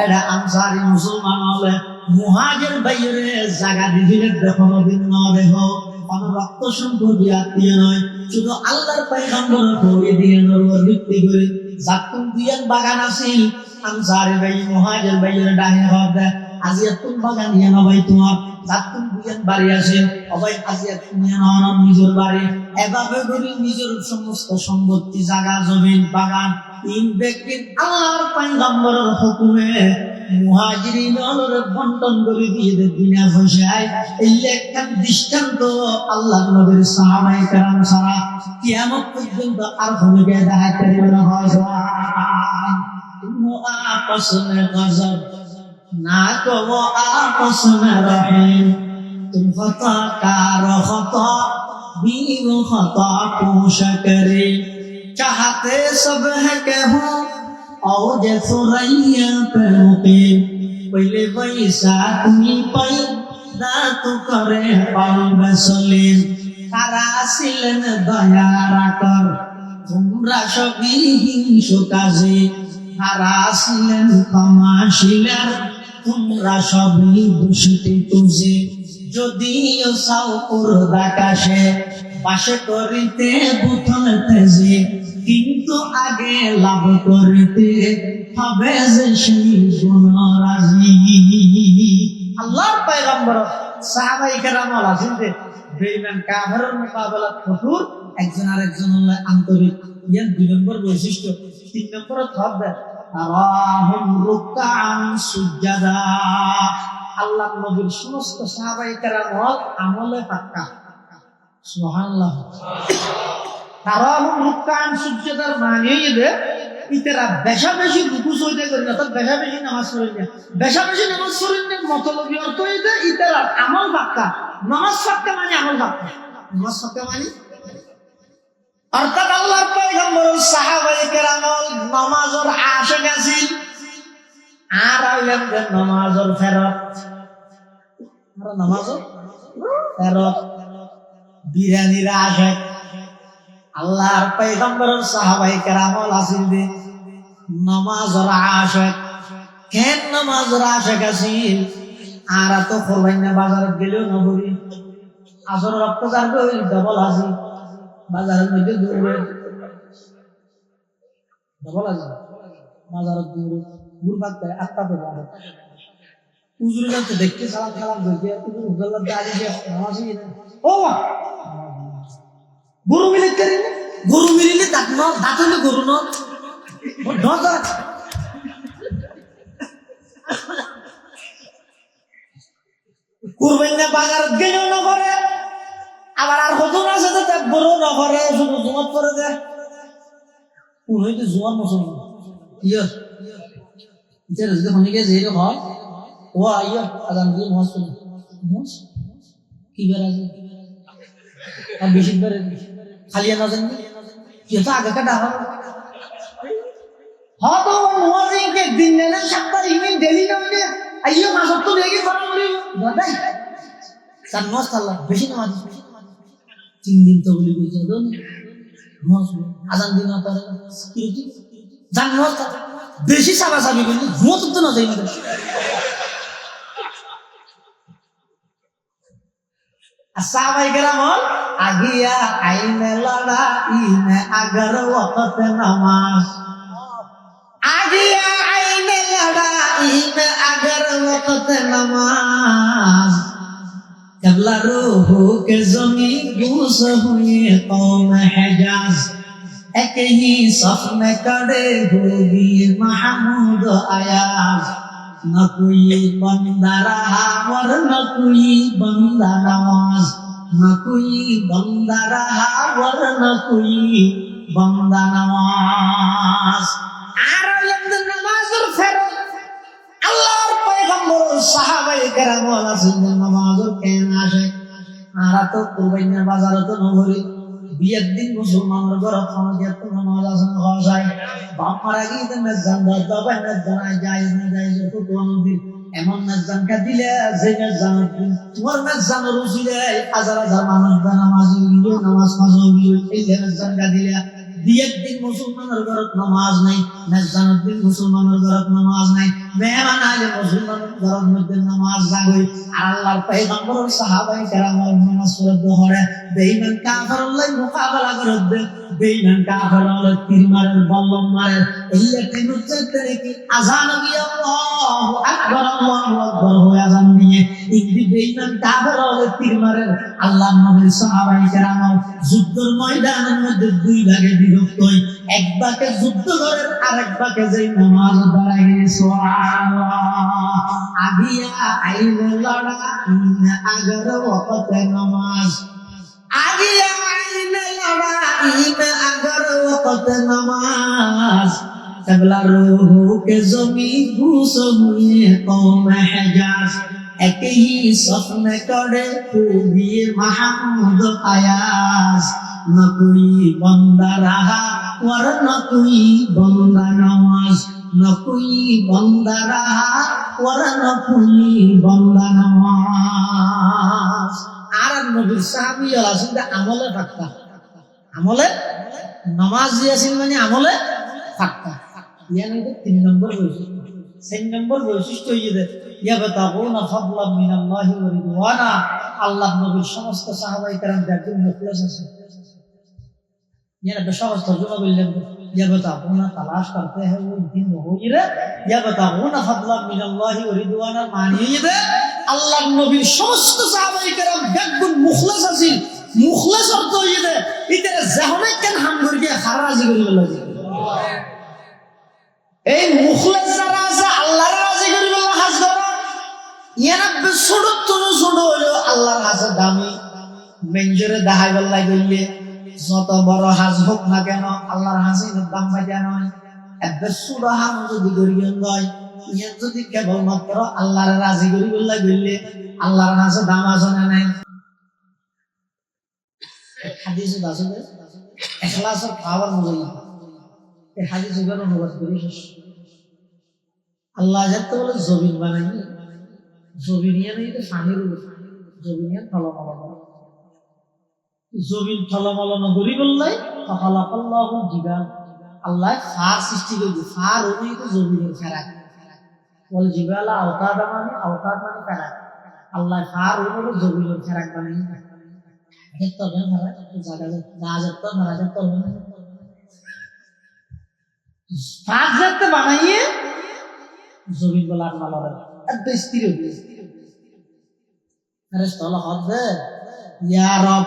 এটা আনসারী মুসলমান হলে মুহাজির বাইরে জায়গা দিলে কোনো দিন না দেখো কোনো রক্ত সম্পর্কে আত্মীয় নয়, শুধু আল্লাহর পয়গম্বরের বলে দিয়ে নবর ভিত্তি করে জাতুন দিয়ান বাগান আছিল আনসারী ভাই মুহাজির বাইরে ডাহে হবে আজি তুম বাগান নিয়ে নবাই তোমার জাতুন দিয়ান বাড়ি আছে সবাই আজি তুমি না নিজের বাড়ি এভাবে করে নিজের সমস্ত সম্পত্তি জায়গা জমিন বাগান তিন ব্যক্তির আল্লাহর পয়গম্বরের হুকুমে মুহাজিরিনদের বন্টন করে দিয়ে দুনিয়া বসায়। এই একটা দৃষ্টান্ত আল্লাহর নবীর সাহাবায়ে কেরাম ছাড়া কিয়ামত পর্যন্ত আর কোনো দেখাতে না হয়। তুম আপস মে গজব না কো আপস মে রহিম, তুম খতা কার খতা बीव खता पूछ करे चाहते सब है के हो और जे सुरैया पे मुके पहले वैसा तुम्ही पैदा तो करे पाल बसलेन কারাছিলেন দয়া রাখর তোমরা সবই হিংসু কাজে, কারাছিলেন ক্ষমাশীলেন তোমরা সবই দূষিত তুজে। যদিও চাও পূর্বাকাশে বাসে করিতে বুথন তেজে, কিন্তু আগে লাভ করিতে হবে যে সেই গুণরাজি। আল্লাহর পয়গম্বর সাহাবায়ে কেরাম আছেন যে বেঈমান কাফেরের মোকাবেলা কঠোর, একজন আরেকজন হলো আন্তরিক। ইয়ার 2 নম্বর বৈশিষ্ট্য। 3 নম্বর হবে তারাহুম রুকআন সুজদা। আল্লাহর নবীর সমস্ত সাহাবায়ে কেরাম আমলে পাক্কা। সুবহানাল্লাহ। তারাহুম রুকআন সুজদার মানে যে ইতারা বেশা বেশি রুকু সজদা করে না, তো বেশা বেশি নামাজ পড়ে না, বেশা বেশি নামাজ পড়ে না মতলবী অর্থ হইছে ইতারা আমল পাক্কা। নামাজ পাক্কা মানে আমল পাক্কা। নামাজ পাক্কা মানে অর্থাৎ আল্লাহর পয়গম্বর সাহাবায়ে কেরাম নামাজের আশিক আছেন আর আলেম যে নামাজের ফেরত, আর নামাজের ফেরত বিরানির আশিক। আল্লাহর পয়গম্বর সাহাবায়ে কেরাম আছেন যে নামাজের আশিক। কেন নামাজের আশিক আছেন? আর তো করবেন না বাজারে গেলেও না করি আসর রক্ত যাবে ওই ডবল আছে বাজারের মধ্যে দৌড়ে ডবল আছে বাজারের দৌড়ে দূর ভাগতে আটটা তো যাবে উজুর যাতে দেখতে সালাম সালাম দেখে উজুর দাঁড়িয়ে নামাজই ও গরু মিলে করি গরু মিলিলে দাঁত ন দাঁত হলে গরু ন ডর কুরবানি বাজার গেলেও না করে আবার আর হজুর আছে তো তার বড় নগরে শুধু জুমাত করে দেয় কোন হইতে জুমার মুসলমান ইয়া এটা যদি হনিকে যেই হয় ও আইয়া আজান দিয়ে মহাজ করে মহাজ কি বেড়া আছে আর বেশি বেড়ে খালিয়া না জানি এটা আগে কাটা হয় হয়তো মহাজিকে দিন না সপ্তাহ ইমিন ডেলি না হইলে আইয়া মাসব তো লেগে ফেলা করি দাদাই তার নষ্ট আল্লাহ বেশি নামাজ 3 দিন তো বলি বুঝছো তো আজান দিন না পারে জান নষ্ট বেশি সাবা সাবি কিন্তু জুয়া তো না যাই না साहबाई करामों आगिया आईने लड़ा इने अगर वक़्त नमाज आगिया आईने लड़ा इने अगर वक़्त नमाज कबला रूह के ज़मी गुस हुई कौम हिजाज एक ही सफ में खड़े होगी महमूद अयाज न कोई बंदा रहा और न कोई बंदा नमाज न कोई बंदा रहा और न कोई बंदा नमाज नमाजुर फेरो अल्लाहर पैगंबर साहाबाए केराम नमाजुर कहना है आरा तो कुरबानी बाजार तो नगरी বিয়ের দিন মুসলমানের ঘর খাওয়া দিয়ে তো নামাজ আসন খাওয়া যায় বাপ মারা গিয়ে তো মেজান দাবাই মেজানায় যায় না যায় যত কোনদিন এমন মেজানকা দিলে যে মেজান তোমার মেজানের উসিলে হাজার হাজার মানুষ নামাজি গিয়ে নামাজ কাজও গিয়ে এই মেজানকা দিলে বিয়ের দিন মুসলমানের ঘর নামাজ নাই মেজানের দিন মুসলমানের ঘর নামাজ নাই মেহমান আইলে মুসলমানের ঘর মধ্যে নামাজ জাগই আর আল্লাহর পয়গম্বর সাহাবায়ে কেরাম নামাজ পড়ে বেঈমান কাফেরুল্লাহ মুকাবালা করে বেঈমান কাফেরুল তীর মারে বল্লম মারে এইটা তেনুচ্চতে কি আযান দিয়ে আল্লাহু আকবার হয়ে আযান দিয়ে ইকদি বেঈমান কাফেরুল তীর মারে আল্লাহর নবী সাহাবায়ে কেরাম যুদ্ধের ময়দানের মধ্যে দুই ভাগে বিভক্ত হয় এক ভাগে যুদ্ধ করেন আর এক ভাগে যেই নামাজ পড়ায় সুবহানাল্লাহ আগিয়া আইনে লড়া আগর ওয়াক্ত নামাজ আগিয়া আইনে লড়া আগর ওয়াক্ত নামাজ तबला रूह के ज़मी घुस हुए कौम हिजाज एक ही सफ में खड़े होगी महमूद अयाज न कोई बंदा रहा और न कोई बंदा नमाज न कोई बंदा रहा और न कोई बंदा नमाज আর নবীর সাহাবী আসলে আমলে থাকতা আমলে নামাজ দিয়েছিল মানে আমলে থাকতা ইয়ানি তো 3 নম্বর বৈশিষ্ট্য 3 নম্বর বৈশিষ্ট্য ইয়াবতাগুনা ফাদলাম মিনাল্লাহি ওয়া রিদওয়ানা আল্লাহ নবীর সমস্ত সাহাবায়ে কেরাম একজন মুখলেস আছে यानी बेशक तर्जुमा बिल्ले याबतागुना तलाश करते हैं वो दिन हो ही रे याबतागुना फदला मिनल्लाहि व रिदवाना मानी ये अल्लाह नबी समस्त साहाबाए केराम बेगुन मुखलिस আছিল मुखलिस अर्थ ये दे इधर जहने केन हम करके खाराजी করি লাগে এই মুখলিস যারা আছে আল্লাহর রাজি করি বলা হাজ করা ইয়ানা বেসুড় তুনো সুড় হলো আল্লাহর কাছে দামি মেঞ্জরে দাহাই বলা গইলে যত বড় হাজ হোক না কেন আল্লাহর হাজির দাম বাজা নয় একবার সুরা হাম যদি গরিয়ন নয় ইয়ে যদি কেবলমাত্র আল্লাহর রাজি করি বললে গইলে আল্লাহর কাছে দাম আছে না নাই হাদিস আছে ইখলাসের পাওয়ার মজা এই হাদিস গুলো অনুবাদ করি আল্লাহ যত বলে জমিন বানাই জমিনিয়া নেই তো পানির জমিনিয়া ফলমল জমিন ফলমল নগরী বললাই ফাখালাকাল্লাহু জিবাল আল্লাহ ফার সৃষ্টি করে ফার ওই তো জমিনের ফেরাক বল জিবালা আওতাদ মানে ফেরাক আল্লাহ ফার ওই তো জমিনের ফেরাক বানাই এত না ফেরাক জায়গা গাজত তো মারাজত তো ফার যেতে বানাইয়ে জমিন বলার মালারে এত স্থির হয়ে আরে স্থল হবে ইয়া রব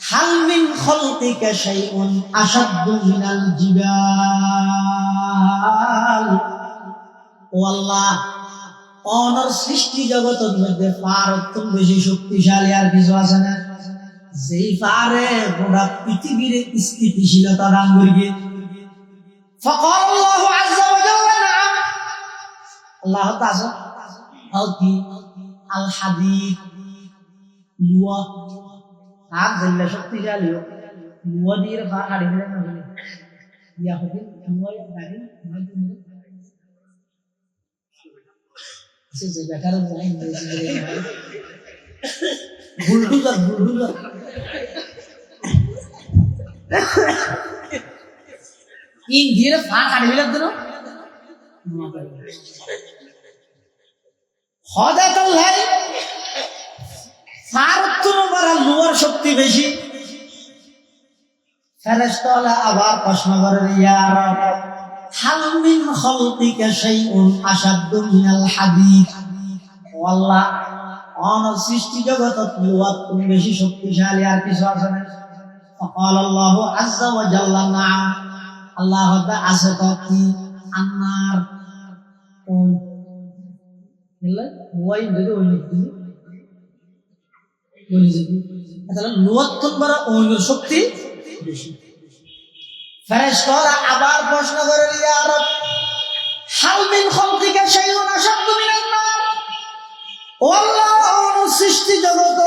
হাল মিন খালকিকা শাইউন আশাদ্দু মিনাল জিবাল ও আল্লাহ অনর সৃষ্টি জগতের মধ্যে পার অত্যন্ত বেশি শক্তিশালী আর কিছু আছে না যেই পারে গোটা পৃথিবীর স্থিতিশীলতা দান করিয়ে فقال الله عز وجل نعم الله تعالى কি আল হাদিদ লুয়া আর জেলে শক্তিশালী লুয়া দিয়ে পা কাটি দিলেন না বলে ইয়া হবে লুয়া গাড়ি সে যে বেকার যায় বুলডোজার ইন দিয়ে পা কাটি দিলেন তো হদাতাল্লাহ লুয়ার শক্তি বেশি ফেরেশতারা আবার প্রশ্ন করেন ইয়া রাব হাল মিন খালকিকা শাইউন আশাদ্দু মিনাল হাদীদ আল্লাহ সৃষ্টি জগতত লুয়াত বেশি শক্তিশালী আর কিছু আছে না فقال الله عز وجل نعم আল্লাহ আছে তো কি আন্নার ওই এলা ওই যদি ওই দিই বলি যদি তাহলে লুয়াত বড় ওই শক্তি বেশি ফেরেশতারা আবার প্রশ্ন করে ইয়া রব হাল মিন খালকিকা শাইউন আশাদ্দু মিনান নার ও আল্লাহ সৃষ্টি জগত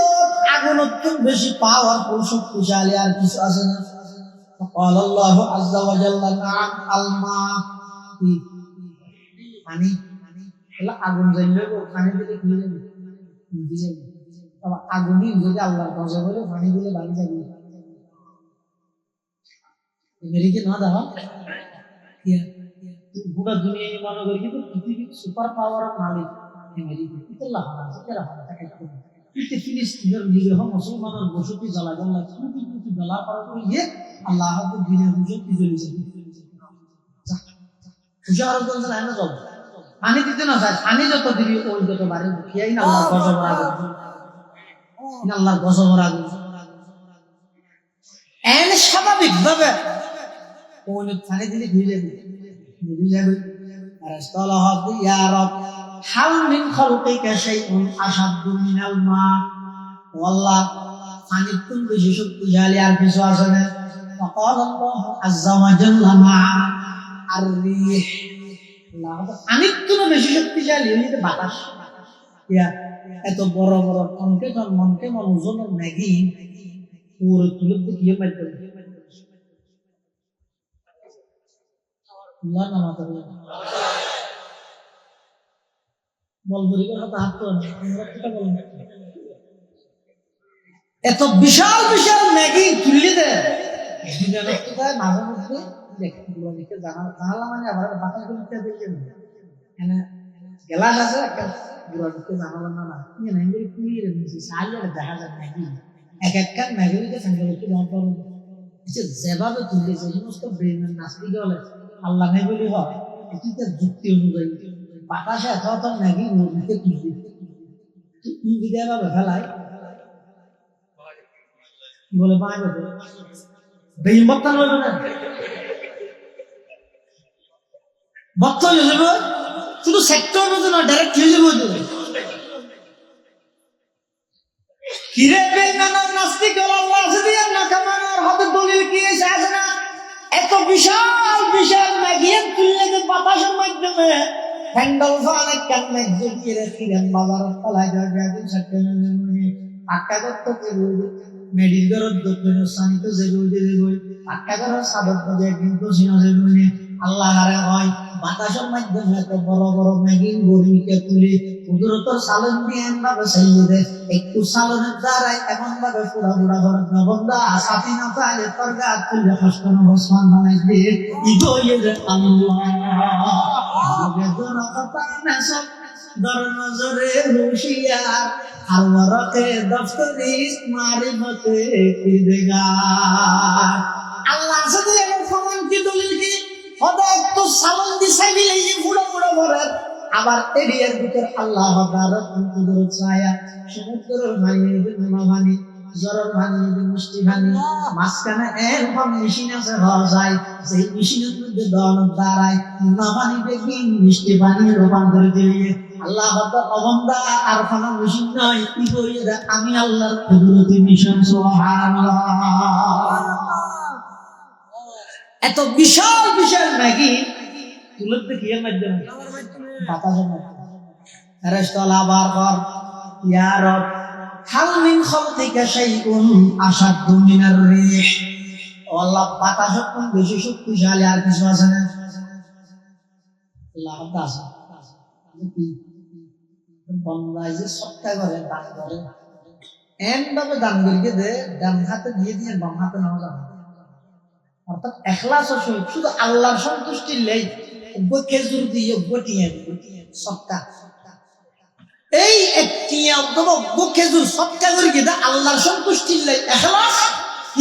আগুনত বেশি পাওয়ারফুল শক্তিশালী আর কিছু আছে না قال الله عز وجل نعم الماء পানি এলা আগুন জ্বললে পানি দিলে কি যাবে নিভে যাবে তবে আগুনই যদি আল্লাহর গজব হলে পানি দিলে বাড়ি যাবে আমেরিকা না দেখা পুরো দুনিয়া মনে করি কিন্তু পৃথিবীর সুপার পাওয়ার মালিক আমেরিকা ইতাল্লাহ আছে কেরা হয় এটা ফিলিস্তিনের নিরীহ মুসলমানের বসতি জ্বালা জ্বালা কোটি কোটি জ্বালা করা করে গিয়ে আল্লাহ বিনা বুঝে জ্বলে যাবে পূজা আর বলতে না জল পানি দিতে না চায় পানি যত দিবি ওই যত বাড়ে খেয়াই না আল্লাহর গজব রাখবে আল্লাহর গজব রাখবে এন স্বাভাবিক ভাবে ওই পানি দিলে ভিজে যাবে আর আস্তালাহ ইয়া রব হাল মিন খালকিকা শাইউন আশাদ্দু মিনাল মা আল্লাহ পানির তুল বেশি শক্তিশালী আর কিছু আছে না فقال الله عز وجل نعم الريح আল্লাহ পানির তুল বেশি শক্তিশালী হইতে বাতাস ইয়া এত বড় বড় কনকে মনকে মন ওজনের ম্যাগি পুরো তুলে দিয়ে মারতে আল্লাহ নাম করে এত বিশাল বিশাল ম্যাগি তুলে দেয় মাঝে মধ্যে জানালা মানে আবার বাতাস গেলাস আছে একটা বুড়া ঢুকতে জানালাম না দেখা যায় ম্যাগি এক একটা ম্যাগিকে সঙ্গে যেভাবে তুলে যে সমস্ত ব্রেনের নাস্তিক হলে আল্লাহ নেই বলি হয় এটা যুক্তি অনুযায়ী বাতাসে এত ম্যাগি নদীতে তুলবে ইংরেজি ভাবে ফেলায় বলে পায় বেইন বক্তা বলবে না বক্তা হয়ে যাবে শুধু সেক্টর মতো না ডাইরেক্ট হয়ে যাবে কিরে বেইমানার নাস্তিক আল্লাহ আছে দিয়ে না কামানোর হাতে দলিল কি আছে না এত বিশাল বিশাল ম্যাগি তুললে যে বাতাসের মাধ্যমে হ্যান্ডল ফানে কেমনে জড়িয়ে রেখেছিলেন বাজারের তলায় যাবেন সেখানে আটকা করতে বলবে মেডিকেলের দক্ষিণ স্থানিত যে বলবে আটকা করার সাধক বাজে একদিন তো সিনা যে বলবে আল্লাহ হারে হয় বাতাসের মাধ্যমে এত বড় বড় ম্যাগি গরিকে তুলে কুদরতের সালন দিয়ে এমনভাবে চালিয়ে দেয় একটু সালনের দ্বারাই এমন ভাবে পুরা পুরা ঘর বন্ধা সাথী না পাইলে তোর গা তুলে হস্তান ভসমান বানাই দিয়ে ইগো ইয়ে আল্লাহ বেদনা কথা নেসব দর নজরে হুশিয়ার আর ওরকে দফতরি মারিফতে কি দেগা আল্লাহ সাথে এর প্রমাণ কি দলিল কি হঠাৎ তো সালন দি সাইলে এই পুরো পুরো ঘরে আবার এরিয়ার ভিতর আল্লাহ তাআলা কুদরত ছায়া সমুদ্রের পানি নোনা পানি জলের পানি মিষ্টি পানি মাঝখানে এরকম মেশিন আছে হওয়া যায় সেই মেশিনের মধ্যে দন দাঁড়ায় নোনা পানি দেখি মিষ্টি পানি রূপান্তরিত হয়ে আল্লাহ হয়তো অবন্দা আর কোনো মেশিন নয়, কি করি আমি আল্লাহর কুদরতি মিশন। সুবহানাল্লাহ। এত বিশাল বিশাল ম্যাগি তুলে দেখিয়ে মাধ্যমে বাতাসের মাধ্যমে ফেরেশতারা বারবার ইয়া রব হাল মিন খালকিকা শাইউন আশাদ্দু মিনার রিহ, আল্লাহ বাতাসের কোন বেশি শক্তিশালী আর কিছু আছে না? আল্লাহ আছে কি বন্দায় যে সত্তা করে দান করে এমন ভাবে দান করিয়ে দে, ডান হাতে দিয়ে দিয়ে বাম হাতে নাও যাবে, অর্থাৎ এখলাস শুধু আল্লাহর সন্তুষ্টির লেই খেজুর দিয়ে সৎকা এই একটি খেজুর সৎকা করে গিয়ে আল্লাহর সন্তুষ্টির লেই এখলাস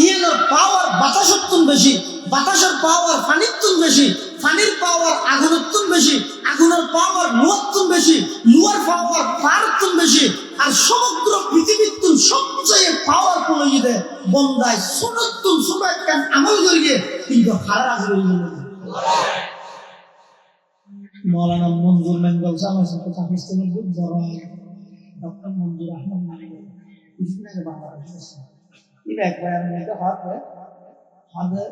ইয়ের পাওয়ার বাতাসের তুন বেশি, বাতাসের পাওয়ার পানির তুন বেশি, পানির পাওয়ার আগুনের তুন বেশি, আগুনের পাওয়ার লোহার তুন বেশি, লোহার পাওয়ার পাহাড়ের তুন বেশি, আর সমগ্র পৃথিবীর তুন সবচেয়ে পাওয়ার কোন ইয়ে বন্দায় সোনার তুন সোনা একটা আমল করিয়ে কিন্তু হারাজ হয়ে গেল। মৌলানা মঞ্জুর বেঙ্গল আমার সাথে পাকিস্তানের খুব বড় ডক্টর মঞ্জুর আহমদ নারী কিছুদিন আগে বাংলাদেশ এসেছে। একবার আমি হবে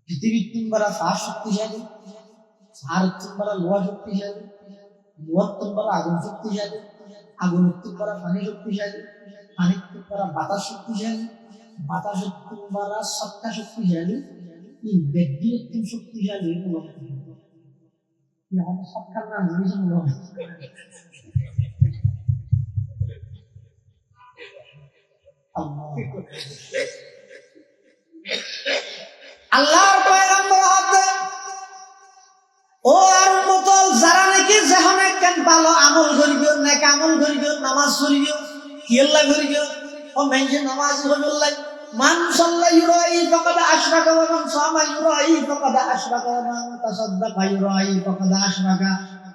পৃথিবীর তিনবার সার শক্তিশালী, সার তিনবার লোহা শক্তিশালী, লোহার তিনবার আগুন শক্তিশালী, আগুনের তিনবার পানি শক্তিশালী, পানির তিনবার বাতাস শক্তিশালী, বাতাসের তিনবার সত্তা শক্তিশালী, এই ব্যক্তিগত শক্তিশালী সত্তার নাম বেশি মনে হয়। আল্লাহর পয়গম্বর হতে ও আর উম্মতল যারা নাকি যেখানে কেন ভালো আমল করিও নেক আমল করিও নামাজ পড়িও কিয়াল্লা করিও ও মেনছে নামাজ পড়লাই মান সাল্লা ইউরাই ফাকাদ আশরাকা ওয়া মান সামা ইউরাই ফাকাদ আশরাকা ওয়া মান তাসাদ্দাকা ইউরাই ফাকাদ আশরাকা।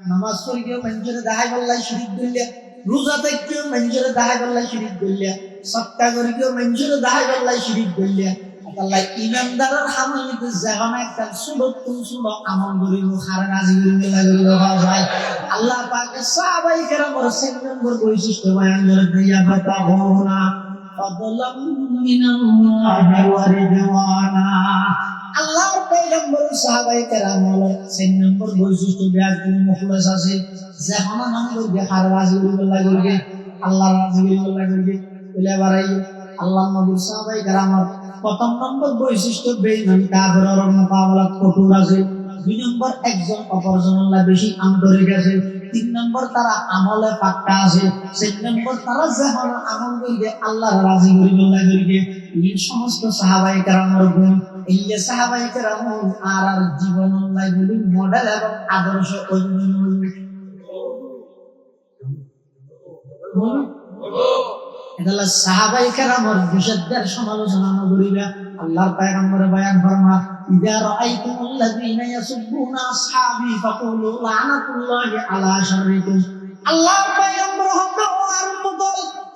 নামাজ পড়িও মেনছে দেখাই বললাই শিরক কইলে, রোজা দেখিও মেনছে দেখাই বললাই শিরক কইলে, সৎকা করিও মেনছে দেখাই বললাই শিরক কইলে। আল্লাহ ইমানদারের হামলিতে যখন একটা সুরত সুরত আমল করিব খার রাজি করিব লাগিল হয়। আল্লাহ পাকের সাহাবায়ে কেরামের 6 নম্বর বৈশিষ্ট্য বয়ান করে দিয়া বাতাহুনা ফাদলাম মিনাল্লাহি ওয়া রিদওয়ানা। আল্লাহর পয়গম্বর সাহাবায়ে কেরামের 6 নম্বর বৈশিষ্ট্য বেয়াকুল মুখলেস আছে, যখন নাম করবে খার রাজি করিব লাগিল আল্লাহ রাজি করিব লাগিল বলে বাড়াই। আল্লাহ নবী সাহাবায়ে কেরামের প্রথম নম্বর বৈশিষ্ট্য বেঈমান কাফেরের মোকাবেলাত কঠোর আছে, 2 নম্বর একজন অপরজনের বেশি আন্তরিক আছে, 3 নম্বর তারা আমলে পাক্কা আছে, 4 নম্বর তারা যখন আমল করিবে আল্লাহর রাজি করিবে লাগিবে। এই সমস্ত সাহাবায়ে কেরামের গুণ, এই যে সাহাবায়ে কেরাম আর জীবন লাইগুলি মডেল এবং আদর্শ এটা সাহাবায়ে কেরামের বিশুদ্ধের সমালোচনা করিবে। আল্লাহর পয়গম্বর বয়ান ফরমান ইযা রাআইতুমুল্লাযীনা ইয়াসুবুনা আসহাবী ফাকুলু লানাতুল্লাহি আলা শাররিকুম। আল্লাহর পয়গম্বর হবে আর উম্মত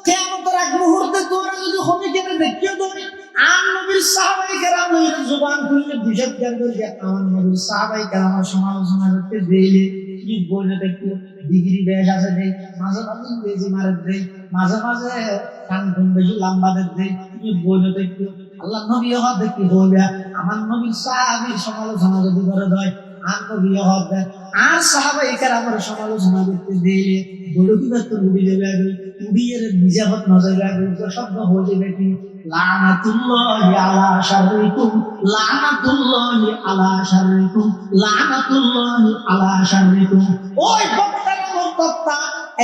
কিয়ামতের এক মুহূর্তে তোমরা যদি হমিকেনে দেখিও তুমি আর নবীর সাহাবায়ে কেরামের জবান খুলে বিশুদ্ধের করিবে, আমার নবীর সাহাবায়ে কেরামের সমালোচনা করতে দিলে কি বলে দেখো ডিগ্রি বেশ আছে দেই, মাঝে মাঝে ইংরেজি মারে দেই, মাঝে মাঝে কান কোন বেশি লম্বা দেই, কি বলে দেখো আল্লাহ নবী হবে কি বলবে আমার নবীর সাহাবীর সমালোচনা যদি করে দেয় আর নবী হবে আর সাহাবায়ে কেরামের সমালোচনা করতে দিলে বড় কি বাত নবী দেবে উড়িয়ে নিজাবত নজর রাখবে শব্দ হয়ে যাবে কি লানাতুল্লাহি আলা শাররিকুম, লানাতুল্লাহি আলা শাররিকুম, লানাতুল্লাহি আলা শাররিকুম। ওই বক্তার নাম বক্তা,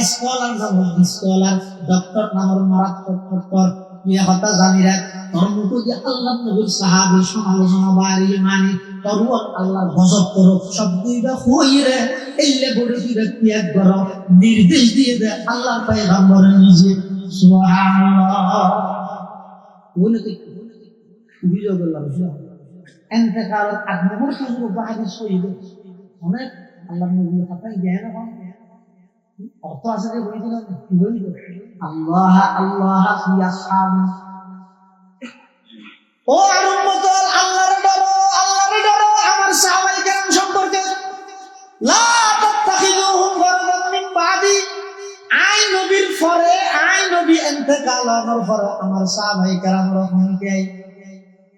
স্কলার নাম স্কলার, ডক্টর নাম মারাত্মক ডক্টর, ইয়া হতা জানি রাখ তোর মতো যে আল্লাহ নবীর সাহাবীর সমালোচনা বাড়ি মানি তোর আল্লাহর গজব করো সব দুইটা হইরে এইলে বড় দুইটা ত্যাগ করো নির্দেশ দিয়ে দে আল্লাহর পয়গম্বর নিজে। সুবহানাল্লাহ। বলে তো অভিযোগ করলাম এতেকালের আগ মুহূর্তে হাদিস সহিহ অনেক আল্লাহ নবী হাতাই জ্ঞান হয় অর্থ আছে যে বই দিলাম কি বলি আল্লাহ আল্লাহ ফি আসহাবি। ও আর উম্মত আল্লাহর ডরো আমার সাহাবায়ে কেরাম সম্পর্কে লা নবীর পরে আই নবী ইন্তেকাল হওয়ার পরে আমার সাহাবায়ে কেরাম রহমকে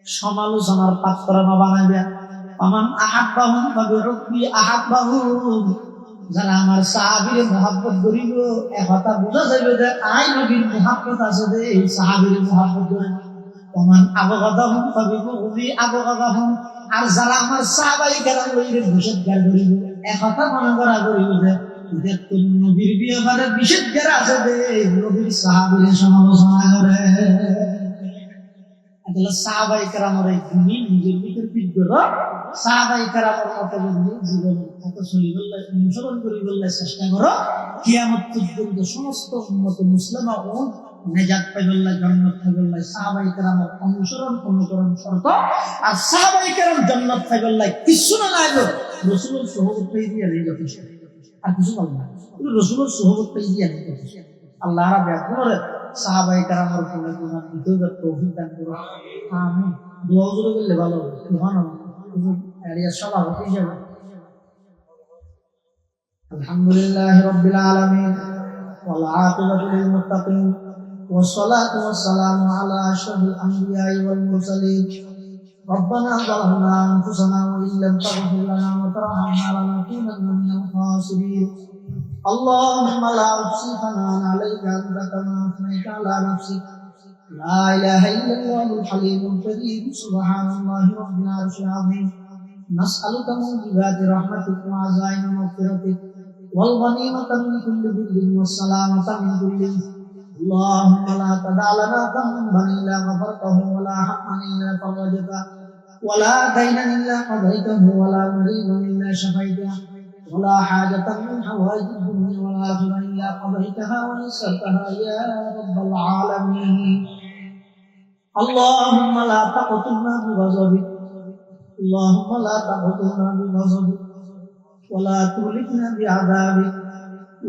সমালোচনার পাত্র না বানাইবে। আমান আহাব্বাহুম ফাবিহুব্বি আহাব্বাহুম, যারা আমার সাহাবীর মহব্বত করিব এ কথা বুঝা যাবে যে আই নবীর মহব্বত আছে যে এই সাহাবীর মহব্বত করে। আমান আবগাদাহুম ফাবিহুব্বি আবগাদাহুম, আর যারা আমার সাহাবায়ে কেরাম লইরে নিষেধগার করিব এ কথা মনে করা করিব যে এদের তো নবীর ব্যাপারে নিষেধগার আছে যে নবীর সাহাবীর সমালোচনা করে। তাহলে সাহাবায়ে কেরামের এই গুণী নিজের ভিতর বিদ্যুৎ সাহাবায়ে কেরামের মতো জীবন কত চলি বললে অনুসরণ করি বললে চেষ্টা করো, কিয়ামত পর্যন্ত সমস্ত উম্মত মুসলিমা ও নেজাত পাইবল্লাহ জান্নাত পাইবল্লাহ সাহাবায়ে কেরামের অনুকরণ শর্ত। আর সাহাবায়ে কেরাম জান্নাত পাইবল্লাহ কিছু না লাগবে রাসূলের সুহবত পেয়ে দিয়ে যথেষ্ট, আর কিছু বল না, রাসূলের সুহবত পেয়ে দিয়ে যথেষ্ট। আল্লাহ রাব্বুল আলামিন সাহাবায়ে কেরামের কোনে কোনে বিদ্যুৎ তৌফিক দান করো, আমিন। দোয়া জোরে করলে ভালো হবে, সুবহানাল্লাহ। এরিয়া সভাপতি হিসেবে আলহামদুলিল্লাহি রাব্বিল আলামিন ওয়াল আকিবাতু লিল মুত্তাকিন ওয়াস সালাতু ওয়াস সালামু আলা আশরাফিল আমবিয়াই ওয়াল মুরসালিন। ربنا ظلمنا أنفسنا وإن لم تغفر لنا وترحمنا لنكونن من الخاسرين. اللهم لا أحصي ثناء عليك أنت كما أثنيت على نفسك. لا إله إلا الله الحليم الكريم. سبحان الله رب العرش العظيم. نسألك موجبات رحمتك وعزائم مغفرتك والغنيمة من كل بر والسلامة من كل إثم. اللهم لا تدع لنا ذنبا إلا غفرته ولا هما إلا فرجته ولا دينا إلا قضيته ولا مريضا إلا شفيته ولا حاجة من حوائج الدنيا والآخرة إلا قضيتها ويسرتها يا رب العالمين. اللهم لا تقتلنا بغضبك، اللهم لا تقتلنا بغضبك ولا تهلكنا بعذابك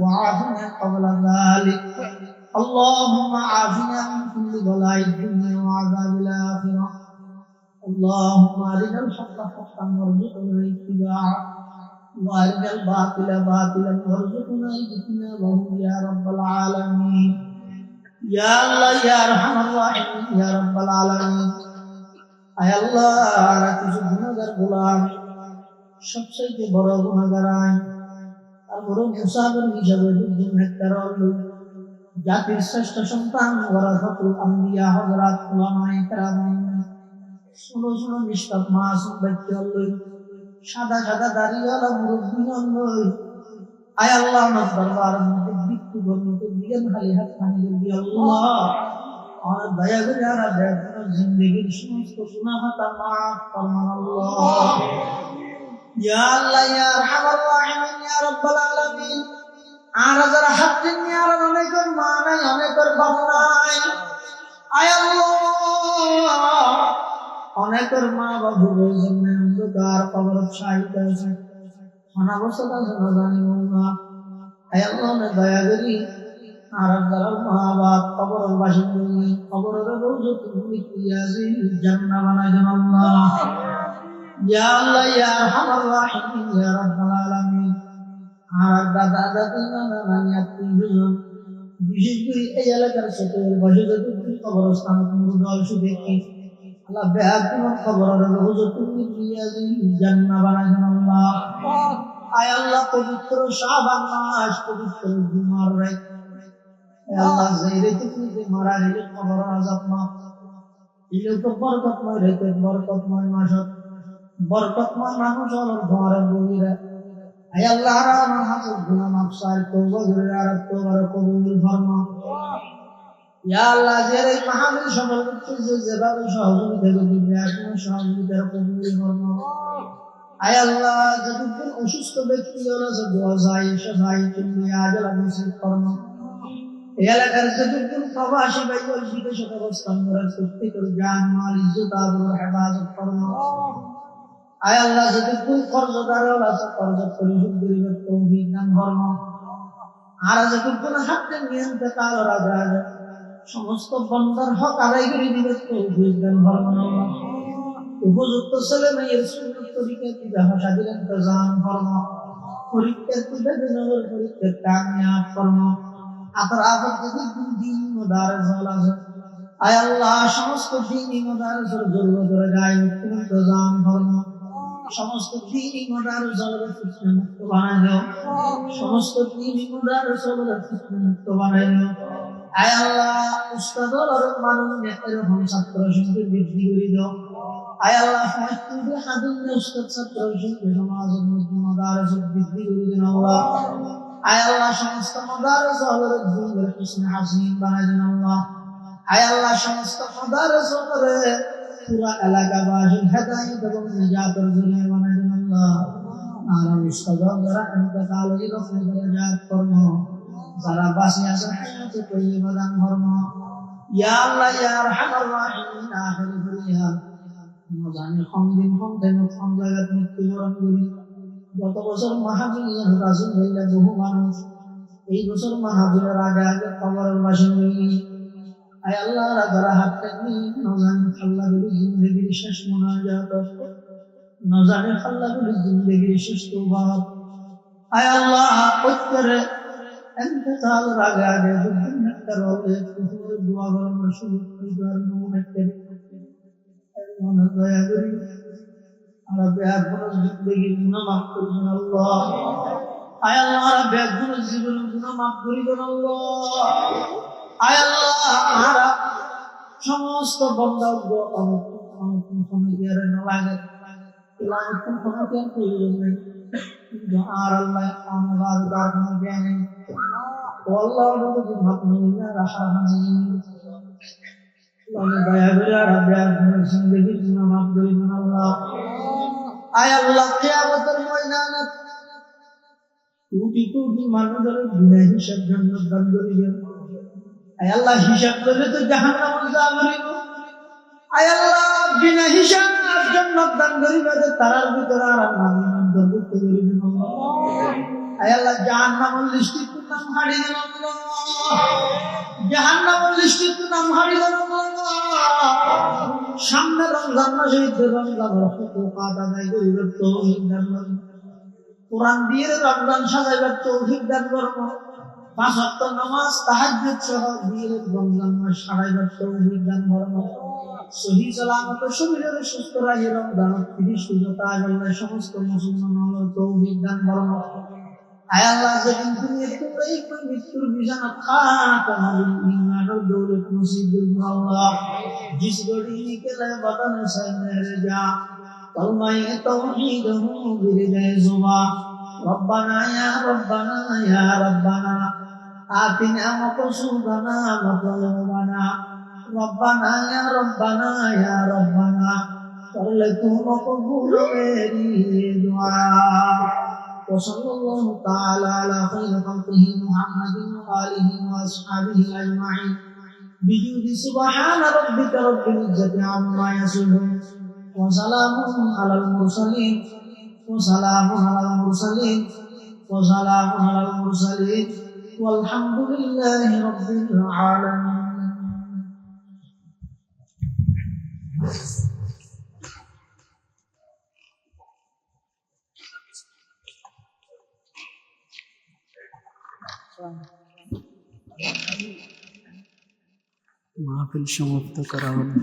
وعافنا قبل ذلك. اللهم عافنا من كل بلاء الدنيا وعذاب الآخرة. اللهم أرنا الحق حقا وارزقنا اتباعه وأرنا الباطل باطلا وارزقنا اجتنابه يا رب العالمين. يا الله يا أرحم الراحمين يا رب العالمين. আয় আল্লাহ, আর কিছু গুনাহগার গোলাম, সবচেয়ে বড় গুনাহগার আইন আর বড় মুসাফির হিসাবে জাতির শ্রেষ্ঠ সন্তান ওয়ারাসাতুল আম্বিয়া হযরত উলামায়ে কেরাম, শোনো শোনো নিষ্পাপ মাসুম ব্যক্তি হলো, সাদা সাদা দাড়িওয়ালা মুরব্বী হলো। আয় আল্লাহ, আমার দরবারের মধ্যে বিক্রি করতে দিয়েন খালি হাত খানি দিয়ে আল্লাহ আর দয়া করে আর আপনার জিন্দেগীর সমস্ত গুনাহ খাতা মাফ ফরমান আল্লাহ। ইয়া আল্লাহ ইয়া আরহামার রাহিমিন ইয়া রাব্বাল আলামিন। আর যারা হাত নিয়ে আর অনেকের মা নাই, অনেকের বাপ নাই, আয় আল্লাহ অনেকের মা বাবু রয়েছেন অন্ধকার কবর শাহিদ আছে, অনাবস্থা জানি না। আয় আল্লাহ দয়া করি আর যারা মা বাপ কবরের বাসিন্দা কবরের রওজাত মিকিয়াজি জান্নাত বানায় দেন আল্লাহ। ইয়া আল্লাহ ইয়া আরহামার রাহিমিন ইয়া রাব্বাল আলামিন। আর দাদা দাদি নানা নানি আত্মীয়স্বজন, বিশেষ করে এই এলাকার সকল বসতি কবরস্থান দল শুধু আল্লাহ বেআকুল কবরের রওজাত মিকিয়াজি জান্নাত বানায় দেন আল্লাহ। আয় আল্লাহ পবিত্র শাবান মাস, পবিত্র জুমার রাত, আল্লাহ যাইরে তুমি যে মারা গেলে কবর আযাব মাফ, এলো তো বরকতময় রাতে, বরকতময় মাস, বরকতময় মানুষ আর ঘরের বহিরা। আয় আল্লাহ আমার হাতে গুনাহ মাফ চাই, তওবা করে আর তওবার কবুল ফরমা। ইয়া আল্লাহ যে মাহফিল সফল করতেছে, যেভাবে সহযোগিতা করবে আপনি সহযোগিতার কবুল ফরমা। আয় আল্লাহ যতক্ষণ অসুস্থ ব্যক্তি আছে দোয়া চাই, সহায় তুমি আজল নসিব ফরমা। এই এলাকার যতক্ষণ প্রবাসী ভাই বিদেশে অবস্থান করার প্রত্যেকের জান মাল ইজ্জত আবরু হেফাজত ফরমা। আয় আল্লাহ যতক্ষণ কর্জদার আছে কর্জ পরিশোধ করিবার তৌফিক দান ফরমা। আর যতক্ষণ হাতে নিয়ন্ত্রণ কাল রাজা সমস্ত বন্দার হক আদায় করে দিবে তৌফিক দান ফরমা। উপযুক্ত ছেলে মেয়ের সুন্নত তরিকায় বিবাহ শাদীর ইন্তজাম ফরমা। পরীক্ষার পরীক্ষার কামিয়াব ফরমা। আতরাফের যদি দিন মাদারিস আছে আয় আল্লাহ সমস্ত দিনই মাদারিসের জরুরত করে যায় ইন্তজাম ফরমা সমস্ত দিনই মাদারিসের ফিতনা মুক্ত বানানো সমস্ত দিনই মাদারিসের ফিতনা মুক্ত বানানো আয় আল্লাহ উস্তাদর মানুষ এরকম ছাত্র সংখ্যা বৃদ্ধি করে দাও আয় আল্লাহ ফয়তুল হাদিন উস্তাদ ছাত্র সংখ্যা সমাজের মধ্যে মাদারিস বৃদ্ধি করে দেন আল্লাহ আয় আল্লাহ সমস্ত মাদারিসের জীবনের হুসন হাসিন বানাই দেন আল্লাহ আয় আল্লাহ সমস্ত মাদারিসের পুরা এলাকাবাসীর হেদায়েত এবং নিজাতের জরিয়া বানাই দেন আল্লাহ আর উস্তাদর যারা ইন্তেকাল হইল ফয়জাত কর্ম যারা বাসি আছে হায়াতে তৈয়বা দান ফরম ইয়া আল্লাহ ইয়া আরহামার রাহিমিন আখির ফরিয়াদ জানি দিন কোন জায়গায় মৃত্যুবরণ করি গত বছর মাহফিলের রাসূল হইলে বহু মানুষ এই বছর মাহফিলের আগে আগে কবরের বাসিন্দা হইলি আয় আল্লাহ যারা হাত কাটনি নজানি খাল্লাগুলি জিন্দেগির শেষ মোনাজাত নজানি খাল্লাগুলি জিন্দেগির শেষ তওবা আয় আল্লাহ প্রত্যেকরে انتقال আগে আগে দুনিয়া করলে কুফর দোয়া করার সুযোগ দিবার নমুনা করে মনে দয়া করি আরবে আপন জিন্দেগি গুনাহ মাফ করুন আল্লাহ আয় আল্লাহ আরবে আপন জীবন গুনাহ মাফ করুন আল্লাহ আয় আল্লাহ আমরা সমস্ত বন্দাগ্র অনন্তম সময়ের নলাগে লাগাতুন সময়ের প্রয়োজন নেই আর আল্লাহ আমার দারুণ জ্ঞান والله ربكم مقبولا رحمين الله দয়া করে রব্বে আপনার জিন্দেগি গুনাহ মাফ করে দিন আল্লাহ আয় আল্লাহ কিয়ামতের ময়দানে কোটি কোটি মানুষের গুনাহ হিসাব জান্নাত দান করিবেন আয় আল্লাহ হিসাব করলে তো জাহান্নামে যাবেন আয় আল্লাহ বিনা হিসাব জান্নাত দান করিবে তারার ভিতরে আর নাম অন্তর্ভুক্ত করিবেন আল্লাহ আয় আল্লাহ জাহান্নামের লিস্টে নাম হারিয়ে দেন আল্লাহ জাহান্নামের লিস্টে নাম হারিয়ে দেন আল্লাহ সামনে রমজান মাসে রমজানের হুকুক আদায় করিবার তৌফিক দান করুন কোরআন দিয়ে রমজান সাজাইবার তৌফিক দান করুন পাঁচ ওয়াক্ত নামাজ তাহাজ্জুদ সহ দিয়ে রমজান মাস সাজাইবার তৌফিক দান করুন সহি সালামত শরীরের সুস্থ রাখি রমজান 30 সুযোগতা আল্লাহ সমস্ত মুসলমানের তৌফিক দান করুন আয় আল্লাহ যেদিন তুমি তোমরাই মৃত্যুর বিছানা খাটা ইমানের দৌলত নসিব করুন আল্লাহ जिस घड़ी निकले वतन से मेरे जा कलमाए तौहीद हूँ गिरदे जुबा रब्बना या रब्बना आतिना मक़सूदना मतलूबना रब्बना या रब्बना कर ले तू मक़बूल मेरी दुआ وصلى الله تعالى على خير خلقه محمد وآله وأصحابه أجمعين بجود سبحان ربك رب العزة عما يصفون وسلام على المرسلين والحمد لله رب العالمين মাহফিল সমাপ্ত করা হলো।